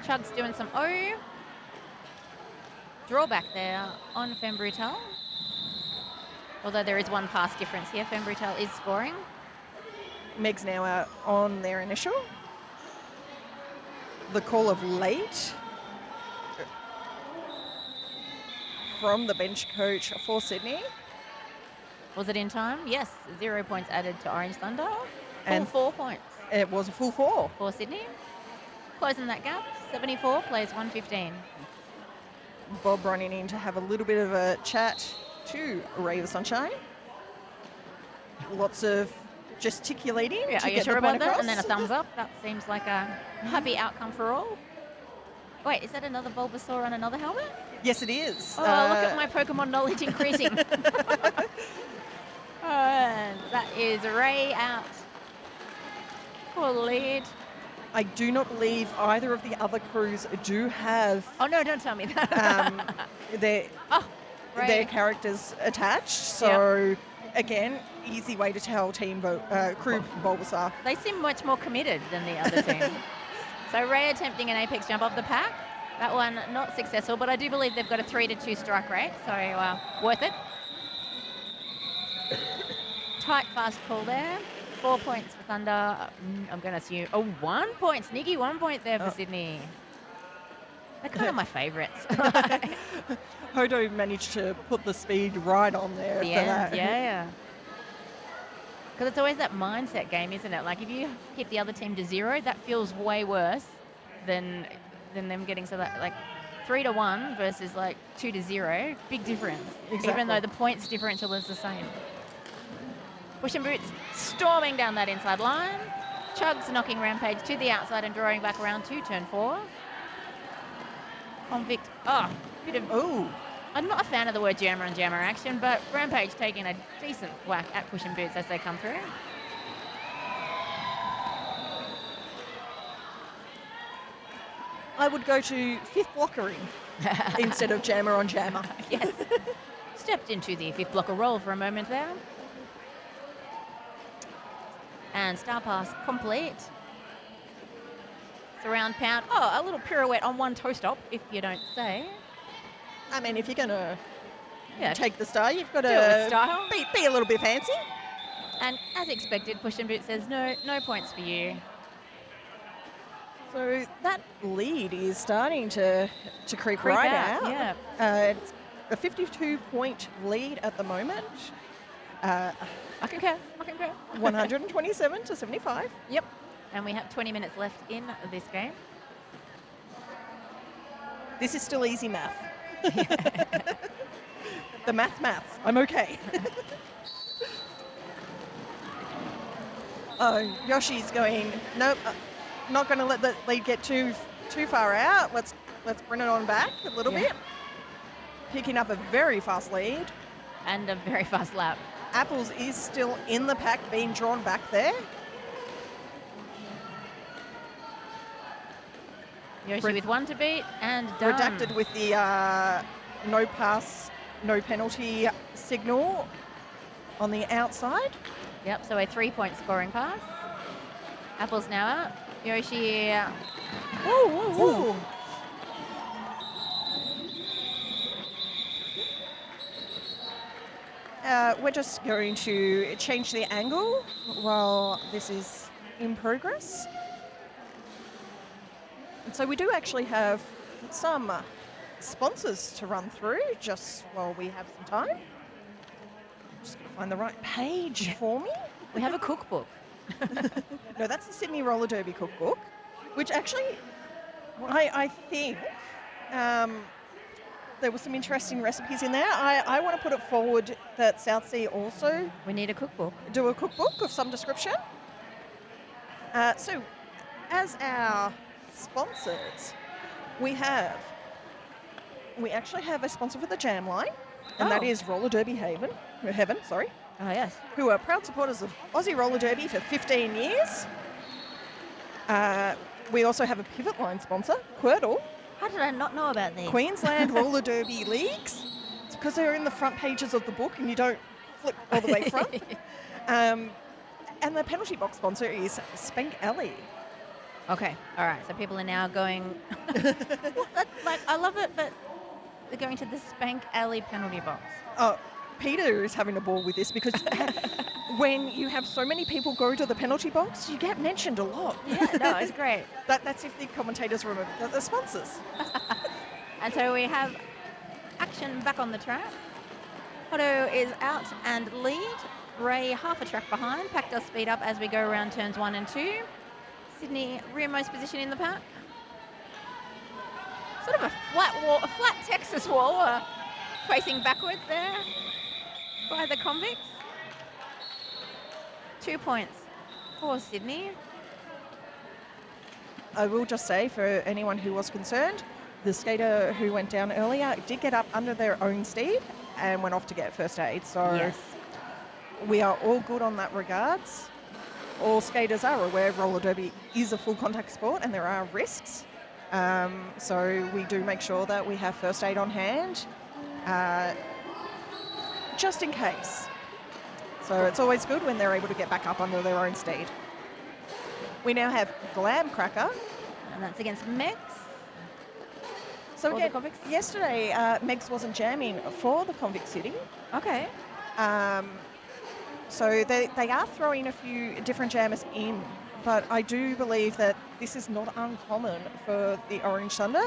Chug's doing some O. Drawback there on Fembrutel. Although there is one pass difference here. Fembrutel is scoring. Megs now out on their initial. The call of late from the bench coach for Sydney. Was it in time? Yes. 0 points added to Orange Thunder. And Full 4 points it was a full 4. for Sydney. Closing that gap. 74 plays 115. Bob running in to have a little bit of a chat to Ray of Sunshine. Lots of gesticulating. Yeah, to are you get sure the point about that? across. And then a thumbs up. That seems like a happy outcome for all. Wait, is that another Bulbasaur on another helmet? Yes, it is. Oh, look at my Pokemon knowledge increasing. And that is Ray out for the lead. I do not believe either of the other crews do have Oh, no, don't tell me that. their Oh, Ray. their characters attached. So again, easy way to tell crew Bulbasaur. They seem much more committed than the other team. So Ray attempting an apex jump off the pack. That one not successful, but I do believe they've got a 3-2 strike rate, so worth it. Tight, fast call there. 4 points for Thunder. I'm going to assume. Oh, 1 point. Sneaky 1 point there for Sydney. They're kind of my favourites. Hodo managed to put the speed right on there for that. Yeah. Because it's always that mindset game, isn't it? Like if you hit the other team to 0, that feels way worse than them getting so that like 3-1 versus like 2-0. Big difference. Exactly. Even though the points differential is the same. Push and Boots storming down that inside line. Chugs knocking Rampage to the outside and drawing back around to turn 4. Convict. Bit of. Oh, I'm not a fan of the word jammer on jammer action, but Rampage taking a decent whack at Push and Boots as they come through. I would go to fifth blockering instead of jammer on jammer. Yes. Stepped into the fifth blocker role for a moment there. And star pass complete. Surround pound. Oh, a little pirouette on one toe stop, if you don't say. I mean, if you're going to Yeah. take the star, you've got Do it with to style. be a little bit fancy. And as expected, Push and Boot says no points for you. So that lead is starting to creep Creep right out, out. yeah. It's a 52-point lead at the moment. I concur. 127 to 75. Yep. And we have 20 minutes left in this game. This is still easy math. The maths. I'm okay. Oh, Yoshi's going, nope, not going to let the lead get too far out. Let's bring it on back a little bit. Picking up a very fast lead. And a very fast lap. Apples is still in the pack, being drawn back there. Yoshi with one to beat and done. Redacted with the no pass, no penalty signal on the outside. Yep, so a 3-point scoring pass. Apple's now out. Yoshi. Ooh. We're just going to change the angle while this is in progress. And so we do actually have some sponsors to run through just while we have some time. Just going to find the right page for me. We have a cookbook. No, that's the Sydney Roller Derby cookbook, which actually I think there were some interesting recipes in there. I want to put it forward that South Sea also We need a cookbook. do a cookbook of some description. So as our sponsors, we actually have a sponsor for the jam line, and that is Roller Derby Heaven, Oh, yes. who are proud supporters of Aussie Roller Derby for 15 years. We also have a pivot line sponsor, Quirtle, How did I not know about these? Queensland Roller Derby Leagues. It's because they're in the front pages of the book and you don't flip all the way front. And the penalty box sponsor is Spank Alley. Okay, all right. So people are now going. Well, like, I love it, but they're going to the Spank Alley penalty box. Oh, Peter is having a ball with this because when you have so many people go to the penalty box, you get mentioned a lot. Yeah, no, it's great. That's if the commentators remember that they're sponsors. And so we have action back on the track. Hodo is out and lead. Ray half a track behind. Pack does speed up as we go around turns 1 and 2. Sydney rearmost position in the pack. Sort of a flat wall, a flat Texas wall, facing backwards there by the convicts. 2 points for Sydney. I will just say, for anyone who was concerned, the skater who went down earlier did get up under their own speed and went off to get first aid. So Yes. we are all good on that regards. All skaters are aware roller derby is a full contact sport and there are risks. So we do make sure that we have first aid on hand, just in case. So it's always good when they're able to get back up under their own speed. We now have Glam Cracker. And that's against Megs. So For the again, convicts? yesterday Megs wasn't jamming for the Convict City. Okay. So they are throwing a few different jammers in, but I do believe that this is not uncommon for the Orange Thunder.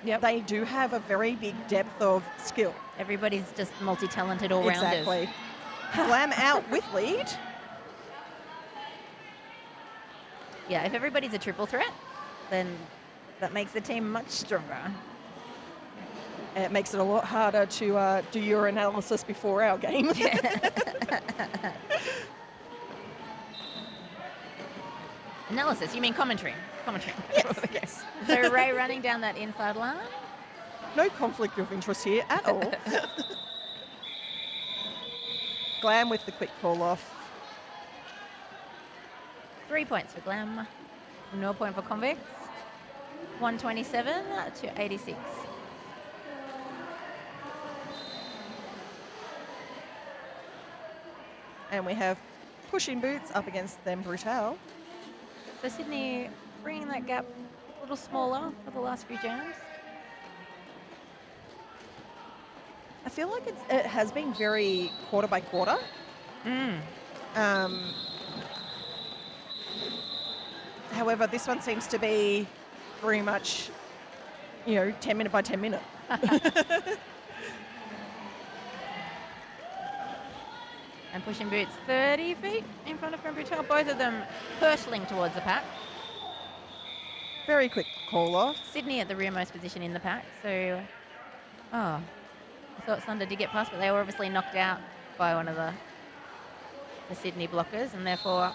Yep. They do have a very big depth of skill. Everybody's just multi-talented all-rounders. Exactly. Glam out with lead. Yeah, if everybody's a triple threat, then that makes the team much stronger. It makes it a lot harder to do your analysis before our game. Analysis, you mean commentary? Commentary. Yes, yes. So Ray running down that inside line. No conflict of interest here at all. Glam with the quick call off. 3 points for Glam. No point for convicts. 127 to 86. And we have pushing boots up against them Brutal. So Sydney bringing that gap a little smaller for the last few jams. I feel like it has been very quarter by quarter. However, this one seems to be very much, 10 minute by 10 minute. And pushing boots 30 feet in front of Brutal. Both of them hurtling towards the pack. Very quick call off. Sydney at the rearmost position in the pack. So, I thought Thunder did get past, but they were obviously knocked out by one of the Sydney blockers and therefore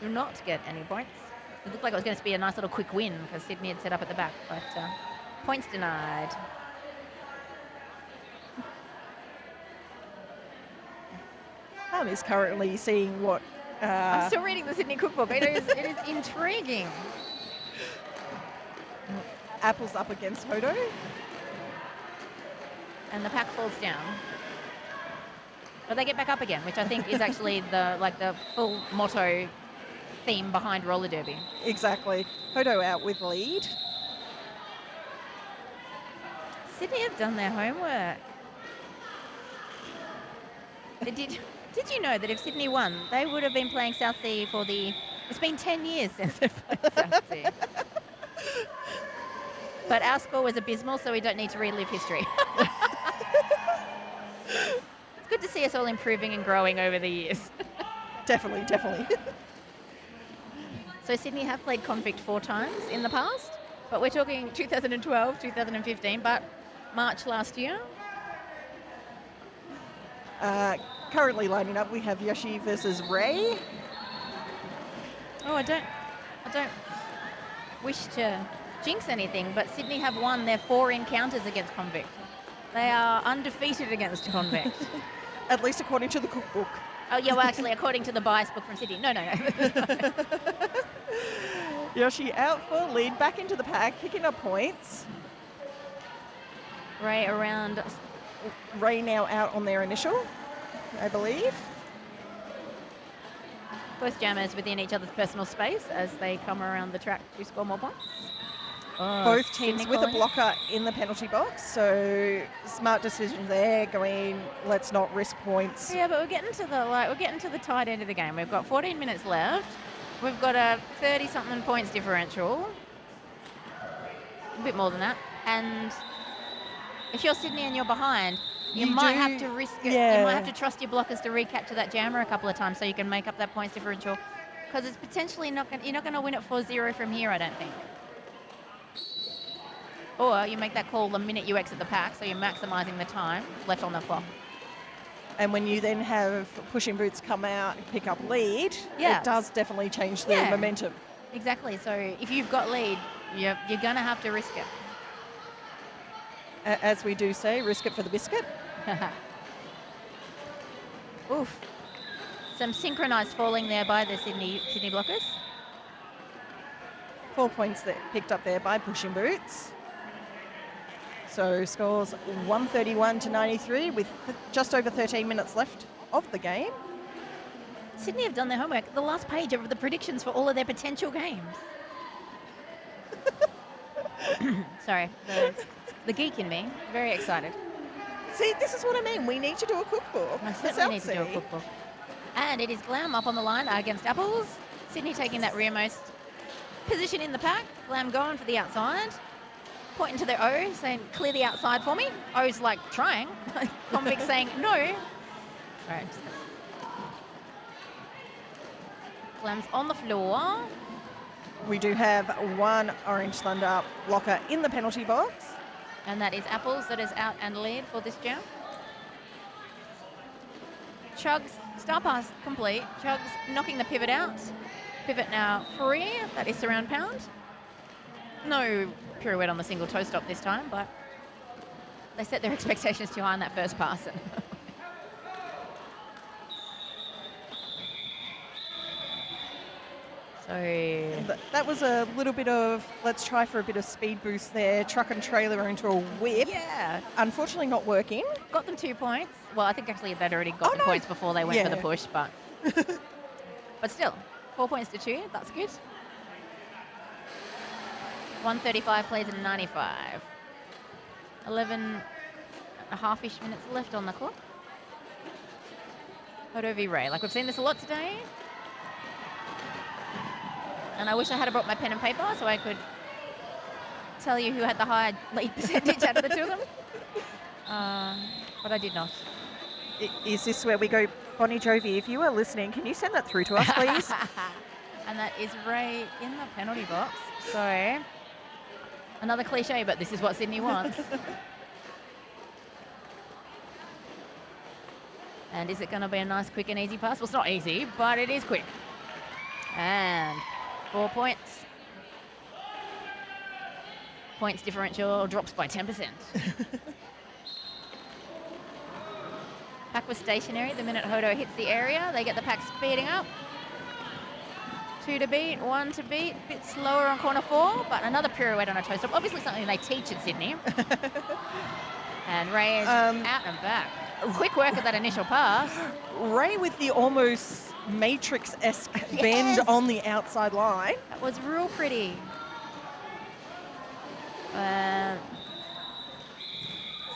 do not get any points. It looked like it was going to be a nice little quick win because Sydney had set up at the back, but points denied. Is currently seeing what... I'm still reading the Sydney cookbook. It is intriguing. Apples up against Hodo. And the pack falls down. But they get back up again, which I think is actually the full motto theme behind roller derby. Exactly. Hodo out with lead. Sydney have done their homework. Did you know that if Sydney won, they would have been playing South Sea for it's been 10 years since they've played South Sea. But our score was abysmal, so we don't need to relive history. It's good to see us all improving and growing over the years. Definitely. So Sydney have played Convict 4 times in the past, but we're talking 2012, 2015, but March last year. Currently lining up, we have Yoshi versus Ray. Oh, I don't wish to jinx anything, but Sydney have won their 4 encounters against Convict. They are undefeated against Convict. At least according to the cookbook. Oh, yeah, well, actually, according to the bias book from Sydney. No. Yoshi out for lead, back into the pack, picking up points. Ray around. Ray now out on their initial, I believe. Both jammers within each other's personal space as they come around the track to score more points. Oh, Both teams Sydney with a calling it. blocker in the penalty box, so smart decision there. Going, let's not risk points. Yeah, but we're getting to the tight end of the game. We've got 14 minutes left. We've got a 30-something points differential. A bit more than that. And if you're Sydney and you're behind, you might have to risk it. yeah. You might have to trust your blockers to recapture that jammer a couple of times so you can make up that points differential. Because it's potentially you're not going to win it 4-0 from here, I don't think. Or you make that call the minute you exit the pack, so you're maximising the time left on the clock. And when you then have pushing boots come out and pick up lead, Yeah. it does definitely change the Yeah. momentum. Exactly. So if you've got lead, you're going to have to risk it. As we do say, risk it for the biscuit. Oof. Some synchronised falling there by the Sydney blockers. 4 points that picked up there by pushing boots. So scores 131 to 93 with just over 13 minutes left of the game. Sydney have done their homework. The last page of the predictions for all of their potential games. Sorry, the geek in me, very excited. See, this is what I mean. We need to do a cookbook. I for certainly need to do a Southsea. cookbook. And it is Glam up on the line against Apples. Sydney taking that rearmost position in the pack. Glam going for the outside. Pointing to the O, saying, clear the outside for me. O's like trying. Convict saying, no. All right. Glam's on the floor. We do have one Orange Thunder blocker in the penalty box. And that is Apples that is out and lead for this jam. Chugs, star pass complete. Chugs knocking the pivot out. Pivot now free. That is surround pound. No pirouette on the single toe stop this time, but they set their expectations too high on that first pass. So That was a little bit of, let's try for a bit of speed boost there. Truck and trailer into a whip. yeah, Unfortunately not working. got them 2 points. Well, I think actually they'd already got Oh, the no. points before they went for the Yeah. push, but but still, 4 points to 2. That's good. 135 plays in 95. 11 and a half-ish minutes left on the clock. Hodo v Ray. Like, we've seen this a lot today. And I wish I had brought my pen and paper so I could tell you who had the higher lead percentage out of the two of them. But I did not. Is this where we go, Bonnie Jovi, if you are listening, can you send that through to us, please? And that is Ray in the penalty box. So, another cliche, but this is what Sydney wants. And is it going to be a nice, quick and easy pass? Well, it's not easy, but it is quick. And 4 points. Points differential drops by 10%. Pack was stationary the minute Hodo hits the area. They get the pack speeding up. 2 to beat, 1 to beat. A bit slower on corner 4, but another pirouette on a toe stop. Obviously something they teach at Sydney. And Ray is out and back. Quick work of that initial pass. Ray with the almost Matrix-esque bend on the outside line. That was real pretty.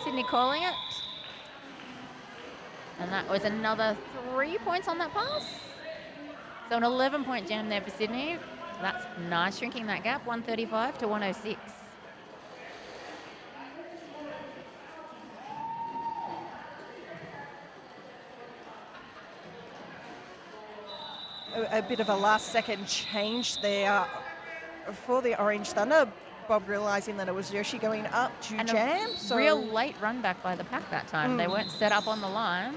Sydney calling it. And that was another 3 points on that pass. So an 11-point jam there for Sydney. So that's nice, shrinking that gap, 135 to 106. A bit of a last-second change there for the Orange Thunder. Bob realising that it was Yoshi going up to And jam. a real late run back by the pack that time. They weren't set up on the line.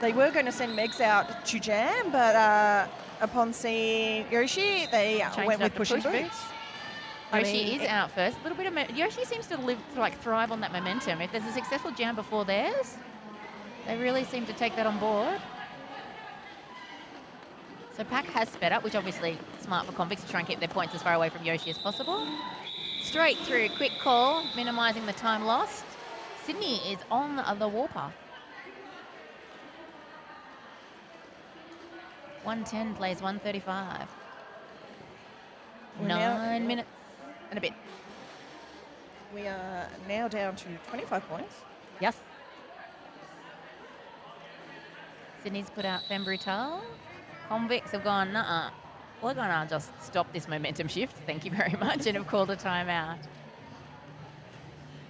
They were going to send Megs out to jam, but upon seeing Yoshi, they Changed went it with up to pushing push boots. boots. I Yoshi mean, is out first. A little bit of Yoshi seems to thrive on that momentum. If there's a successful jam before theirs, they really seem to take that on board. So Pack has sped up, which obviously smart for convicts to try and keep their points as far away from Yoshi as possible. Straight through, quick call, minimising the time lost. Sydney is on the warpath. 110 plays 135. We're now- 9 minutes and a bit. We are now down to 25 points. Yes. Sydney's put out Fembrutal. Convicts have gone, nuh-uh. We're going to just stop this momentum shift. Thank you very much. And have called a timeout.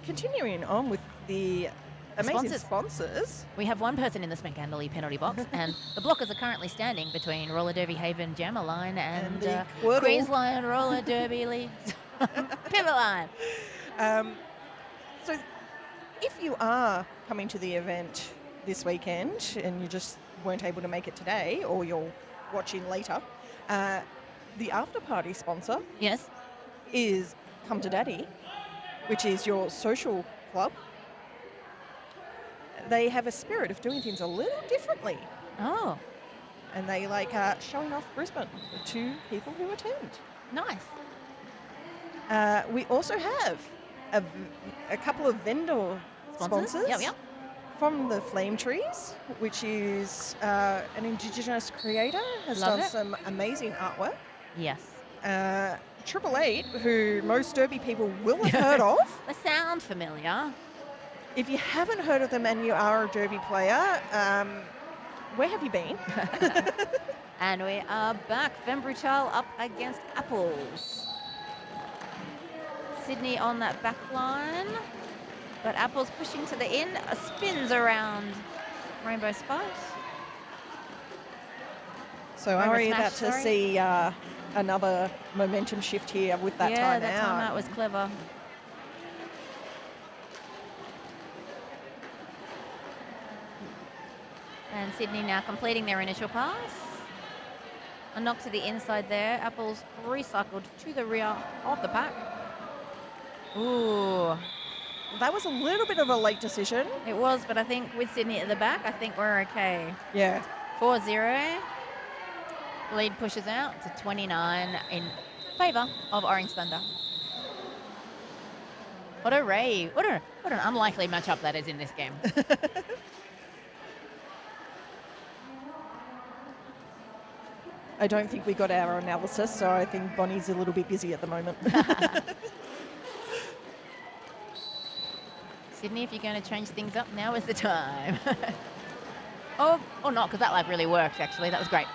Continuing on with the amazing sponsors. We have one person in the Smackandally penalty box, and the blockers are currently standing between Roller Derby Haven Jammer Line and the Quirtle. Queensland Roller Derby Leagues Pivot Line. So if you are coming to the event this weekend and you just weren't able to make it today, or you're watching later, the after party sponsor Yes. is Come to Daddy, which is your social club. They have a spirit of doing things a little differently, Oh, and they like showing off Brisbane to people who attend. nice. We also have a couple of vendor sponsors. Yep, yep. From the Flame Trees, which is an Indigenous creator, has Love done it. some amazing artwork. Yes. 888, who most Derby people will have heard of. They sound familiar. If you haven't heard of them and you are a Derby player, where have you been? And we are back. Fembrutal up against Apples. Sydney on that back line. But Apples pushing to the end. Spins around Rainbow Spot. So Rainbow are we Smash, about to sorry. see another momentum shift here with that Yeah, timeout? that timeout was clever. And Sydney now completing their initial pass. A knock to the inside there. Apples recycled to the rear of the pack. Ooh, That was a little bit of a late decision. it was, but I think with Sydney at the back, I think we're okay. Yeah. 4-0. Lead pushes out to 29 in favour of Orange Thunder. What a rave. What an unlikely matchup that is in this game. I don't think we got our analysis, so I think Bonnie's a little bit busy at the moment. Sydney, if you're going to change things up, now is the time. Or not, because that lap really worked, actually. That was great.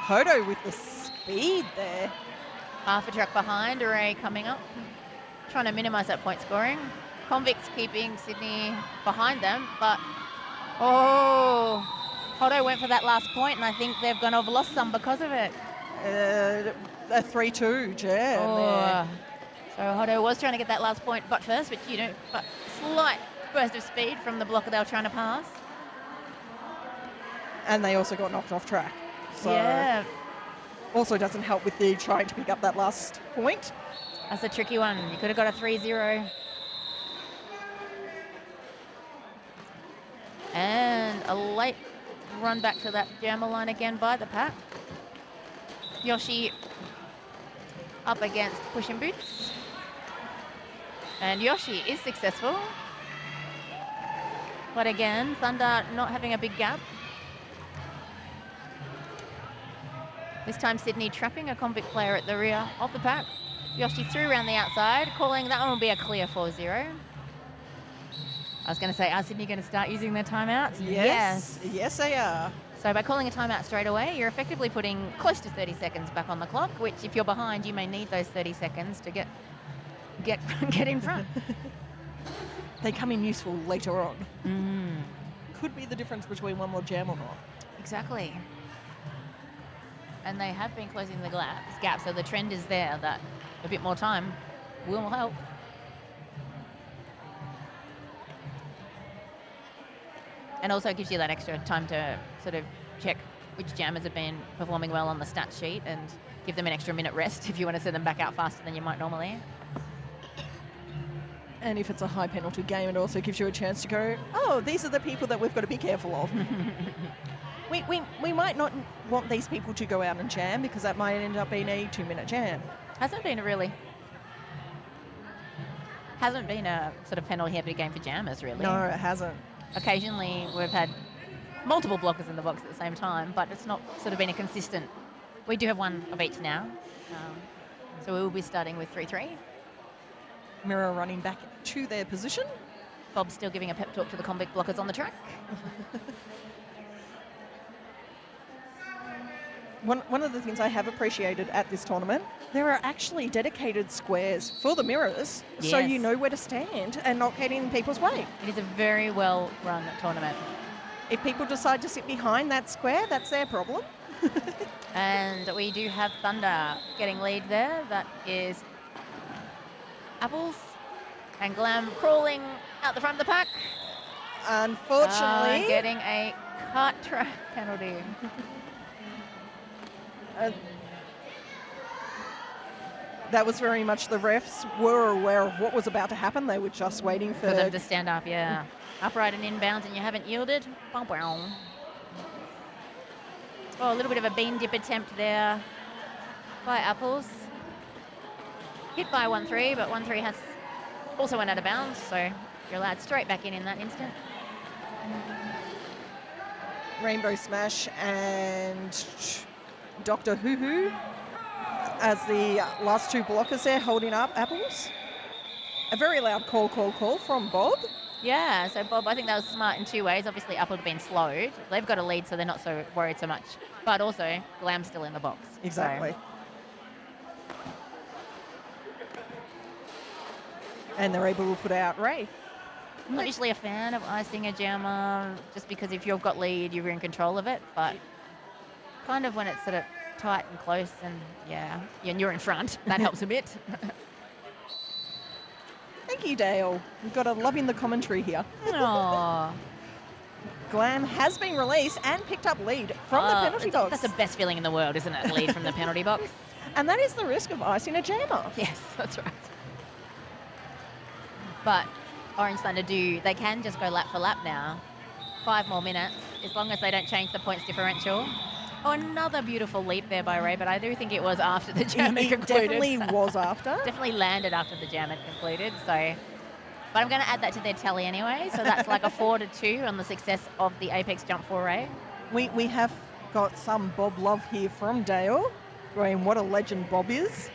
Hodo with the speed there. Half a track behind, Ray coming up. Trying to minimise that point scoring. Convicts keeping Sydney behind them, but... Oh, Hodo went for that last point, and I think they've gone have lost some because of it. A 3-2 jam there. Oh. So Hodo was trying to get that last point, but first, but slight burst of speed from the blocker they were trying to pass. And they also got knocked off track. So Yeah, also doesn't help with the trying to pick up that last point. that's a tricky one. You could have got a 3-0. And a late run back to that jammer line again by the pack. Yoshi up against Pushing Boots. And Yoshi is successful. But again, Thunder not having a big gap. This time Sydney trapping a convict player at the rear of the pack. Yoshi through around the outside, calling that one will be a clear 4-0. I was going to say, are Sydney going to start using their timeouts? Yes, they are. So by calling a timeout straight away, you're effectively putting close to 30 seconds back on the clock, which if you're behind, you may need those 30 seconds to get in front. They come in useful later on. Mm, Could be the difference between one more jam or not. exactly. And they have been closing the gap, so the trend is there that a bit more time will help. And also gives you that extra time to sort of check which jammers have been performing well on the stat sheet and give them an extra minute rest if you want to send them back out faster than you might normally. And if it's a high penalty game, it also gives you a chance to go, oh, these are the people that we've got to be careful of. we might not want these people to go out and jam because that might end up being a 2-minute jam. Hasn't been a sort of penalty heavy game for jammers, really. No, it hasn't. Occasionally we've had multiple blockers in the box at the same time, but it's not sort of been a consistent. We do have one of each now. So we will be starting with 3-3. Mirror running back to their position. Bob's still giving a pep talk to the convict blockers on the track. One of the things I have appreciated at this tournament, there are actually dedicated squares for the mirrors, so Yes. you know where to stand and not get in people's way. It is a very well run tournament. If people decide to sit behind that square, that's their problem. And we do have Thunder getting lead there. That is Apples and Glam crawling out the front of the pack. Unfortunately, Getting a cut track penalty. that was very much the refs were aware of what was about to happen. They were just waiting For them to stand up, yeah. Upright and inbounds and you haven't yielded. Bow, bow. Oh, a little bit of a bean dip attempt there by Apples. Hit by 1-3, but 1-3 has also went out of bounds, so you're allowed straight back in that instant. Rainbow Smash and Dr. Hoo Hoo as the last two blockers there holding up Apples. A very loud call from Bob. Yeah, so Bob, I think that was smart in two ways. Obviously, Apple have been slowed. They've got a lead, so they're not so worried so much. But also, Glam's still in the box. Exactly. So. And they're able to put out Ray. I'm not usually a fan of icing a jammer, just because if you've got lead, you're in control of it. But kind of when it's sort of tight and close and, and you're in front, that helps a bit. Thank you, Dale. We've got a love in the commentary here. Aww. Glam has been released and picked up lead from the penalty box. That's the best feeling in the world, isn't it? Lead from the penalty box. And that is the risk of icing a jammer. Yes, that's right. But Orange Thunder they can just go lap for lap now. 5 more minutes, as long as they don't change the points differential. Oh, another beautiful leap there by Ray, but I do think it was after the jam had It concluded. definitely was after. Definitely landed after the jam had concluded, so... But I'm going to add that to their tally anyway, so that's like a 4-2 on the success of the Apex Jump foray. We have got some Bob love here from Dale, going, what a legend Bob is.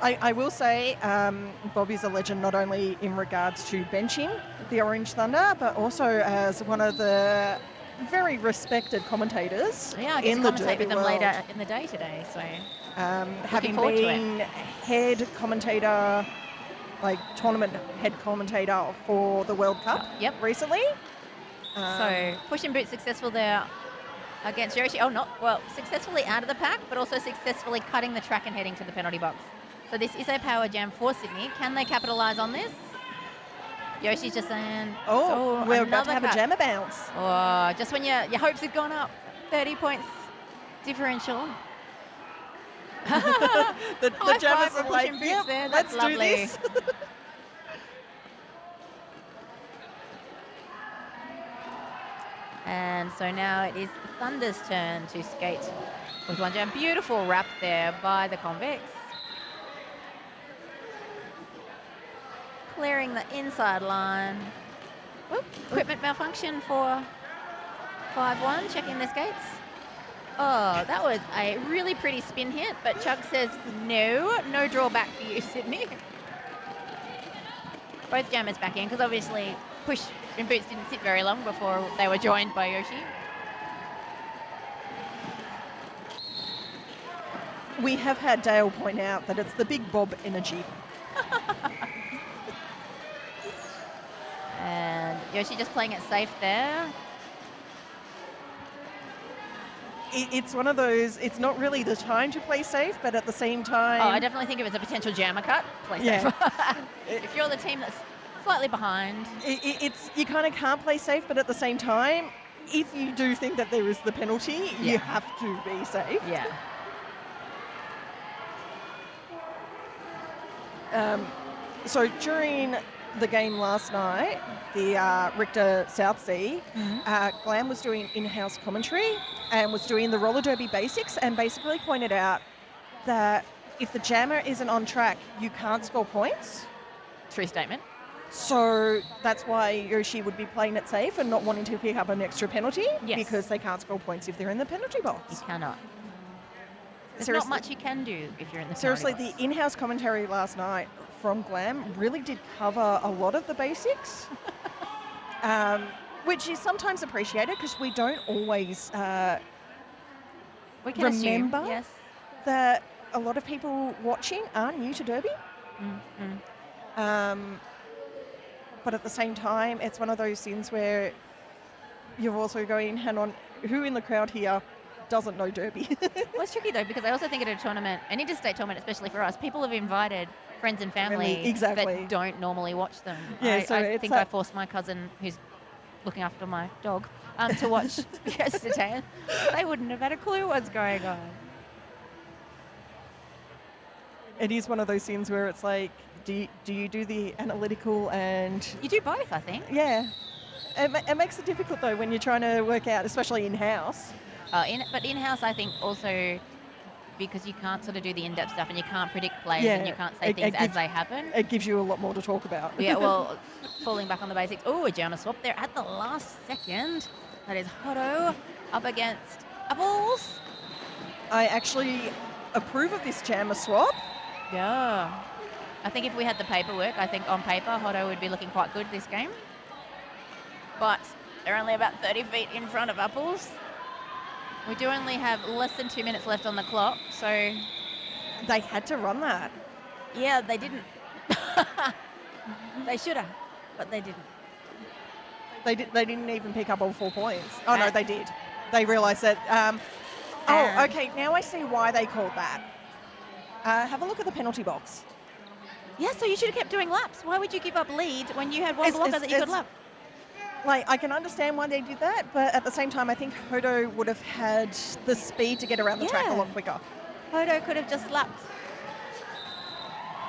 I will say Bob is a legend not only in regards to benching the Orange Thunder, but also as one of the very respected commentators Yeah, I get in to the commentate Derby with them world. later in the day today, so... Having forward to been head commentator, like tournament head commentator for the World Cup recently. So pushing boot successful there against Yoshi. Oh, not well, successfully out of the pack, but also successfully cutting the track and heading to the penalty box. So this is a power jam for Sydney. Can they capitalise on this? Yoshi's just saying, we're about to have cut. a jammer bounce. Oh, just when your hopes have gone up. 30 points differential. the High jammers five are for like, pushing boots yep, there. let's That's do lovely. this. And so now it is Thunder's turn to skate with one jam. Beautiful wrap there by the convicts. Clearing the inside line. Whoop, equipment malfunction for 5-1, checking the skates. Oh, that was a really pretty spin hit, but Chug says no drawback for you, Sydney. Both jammers back in, because obviously push and boots didn't sit very long before they were joined by Yoshi. We have had Dale point out that it's the big Bob energy. And Yoshi just playing it safe there. It's one of those, it's not really the time to play safe, but at the same time... Oh, I definitely think if it's a potential jammer cut, play safe. If you're the team that's slightly behind. It's you kind of can't play safe, but at the same time, if you do think that there is the penalty, you have to be safe. Yeah. So during the game last night, the Richter Southsea, Glam was doing in-house commentary and was doing the roller derby basics and basically pointed out that if the jammer isn't on track, you can't score points. True statement. So that's why Yoshi would be playing it safe and not wanting to pick up an extra penalty Yes. because they can't score points if they're in the penalty You box. cannot. There's Seriously- not much you can do if you're in the Seriously, penalty the box. in-house commentary last night from Glam really did cover a lot of the basics, which is sometimes appreciated because we don't always We can assume, remember yes. that a lot of people watching are new to Derby. But at the same time, it's one of those things where you're also going, hang on, who in the crowd here doesn't know Derby? Well, it's tricky though because I also think at a tournament, an interstate tournament, especially for us, people have invited friends and family exactly. that don't normally watch them. Yeah, I so it's think that- I forced my cousin, who's looking after my dog, to watch yesterday. They wouldn't have had a clue what's going on. It is one of those things where it's like, do you do the analytical and You do both, I think. yeah. It makes it difficult though when you're trying to work out, especially in-house. But in-house, I think also because you can't sort of do the in-depth stuff and you can't predict players Yeah, and you can't say it things as gives- they happen. It gives you a lot more to talk about. Yeah, well, falling back on the basics. Oh, a jammer swap there at the last second. That is Hotto up against Apples. I actually approve of this jammer swap. Yeah. I think if we had the paperwork, I think on paper, Hotto would be looking quite good this game. But they're only about 30 feet in front of Apples. We do only have less than 2 minutes left on the clock, so They had to run that. yeah, they didn't. They should have, but they didn't. They didn't even pick up all 4 points. Oh no, Uh, they did. They realised that. And- Okay, now I see why they called that. Have a look at the penalty box. Yeah, so you should have kept doing laps. Why would you give up lead when you had one It's- blocker it's- that you could it's- lap? Like, I can understand why they did that, but at the same time, I think Hodo would have had the speed to get around the track a Yeah. lot quicker. Hotto could have just lapped.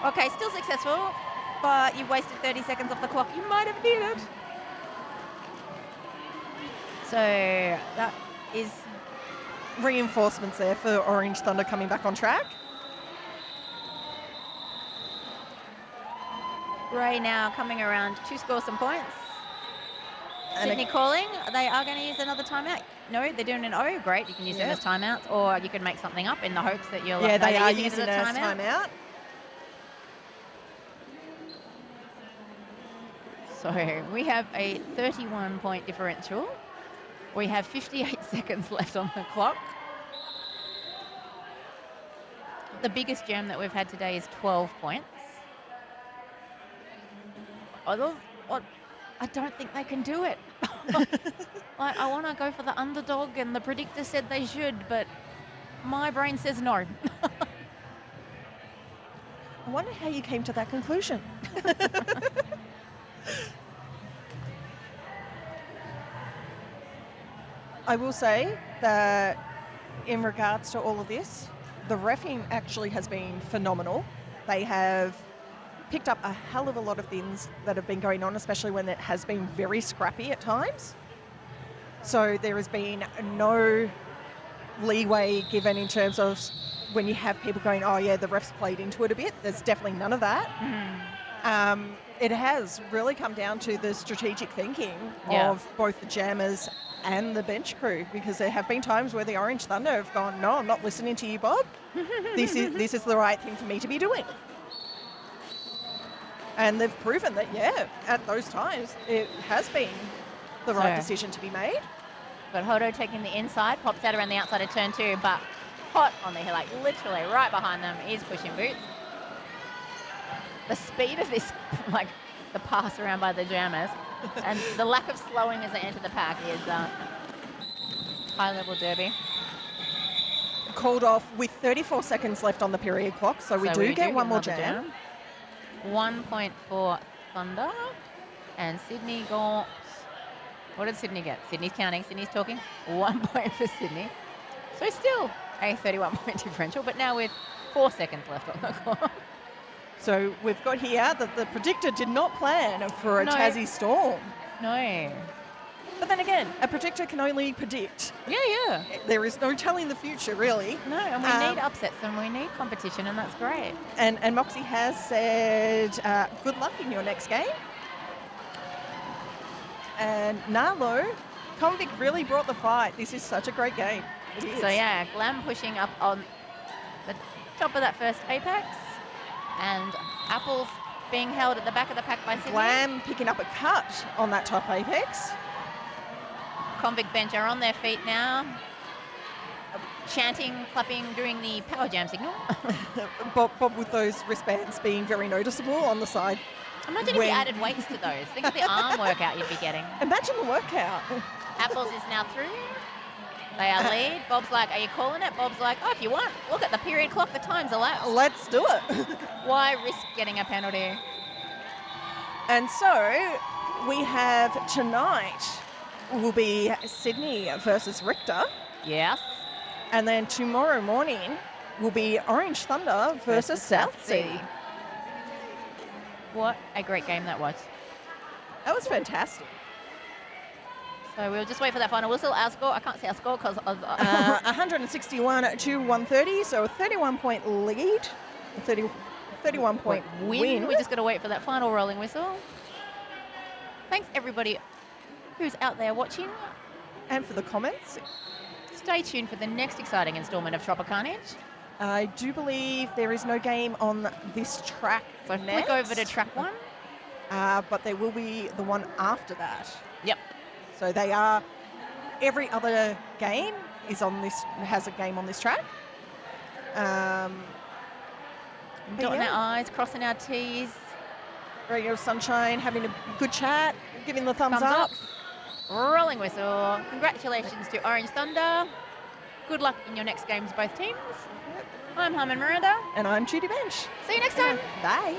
Okay, still successful, but you've wasted 30 seconds off the clock. You might have needed. So that is Reinforcements there for Orange Thunder coming back on track. Ray now coming around to score some points. And Sydney calling. They are going to use another timeout. No, they're doing an O. Great. You can use them Yep. as timeouts, or you can make something up in the hopes that you'll. yeah, no, they they're are using using it it as as a timeout. timeout. So we have a 31-point differential. We have 58 seconds left on the clock. The biggest jam that we've had today is 12 points. I don't think they can do it. Like, I want to go for the underdog, and the predictor said they should, but my brain says no. I wonder how you came to that conclusion. I will say that in regards to all of this, the reffing actually has been phenomenal. They have picked up a hell of a lot of things that have been going on, especially when it has been very scrappy at times. So there has been no leeway given in terms of when you have people going, oh yeah, the refs played into it a bit. There's definitely none of that. It has really come down to the strategic thinking Yeah. of both the jammers and the bench crew, because there have been times where the Orange Thunder have gone, no, I'm not listening to you, Bob. This is the right thing for me to be doing. And they've proven that, yeah, at those times, it has been the right So- decision to be made. But Hotto taking the inside, pops out around the outside of turn 2, but hot on the hill, like literally right behind them is Pushing Boots. The speed of this, like the pass around by the jammers, and the lack of slowing as they enter the pack is high-level Derby. Called off with 34 seconds left on the period clock, so we do get one more another jam. 1 point for Thunder, and Sydney got. What did Sydney get? Sydney's counting. Sydney's talking. 1 point for Sydney. So still a 31-point differential, but now with 4 seconds left on the clock. So we've got here that the predictor did not plan for a No. Tassie storm. No. But then again, a predictor can only predict. Yeah. There is no telling the future, really. No, and we need upsets and we need competition, and that's great. And Moxie has said, good luck in your next game. And Narlo, Convict really brought the fight. This is such a great game. It is. So yeah, Glam pushing up on the top of that first apex, and Apples being held at the back of the pack by Sydney. Glam picking up a cut on that top apex. Convict bench are on their feet now, chanting, clapping, doing the power jam signal. Bob with those wristbands being very noticeable on the side. Imagine if you added weights to those. Think of the arm workout you'd be getting. Imagine the workout. Apples is now through. They are lead. Bob's like, are you calling it? Bob's like, oh, if you want, look at the period clock, the time's elapsed. Let's do it. Why risk getting a penalty? And so we have tonight will be Sydney versus Richter. Yes. And then tomorrow morning will be Orange Thunder versus South Sea. What a great game that was. That was fantastic. So we'll just wait for that final whistle. Our score, I can't see our score because 161 to 130, so a 31-point lead, a 31-point win. We just got to wait for that final rolling whistle. Thanks everybody who's out there watching. And for the comments. Stay tuned for the next exciting instalment of Trop Carnage. I do believe there is no game on this track. So next. flick over to track 1. But there will be the one after that. Yep. So they are, every other game is on this, has a game on this track. Dotting our I's, crossing our T's. Radio Sunshine, having a good chat, giving the thumbs up. Rolling whistle. Congratulations to Orange Thunder. Good luck in your next games, both teams. I'm Harmon Miranda. And I'm Judy Bench. See you next time. Bye.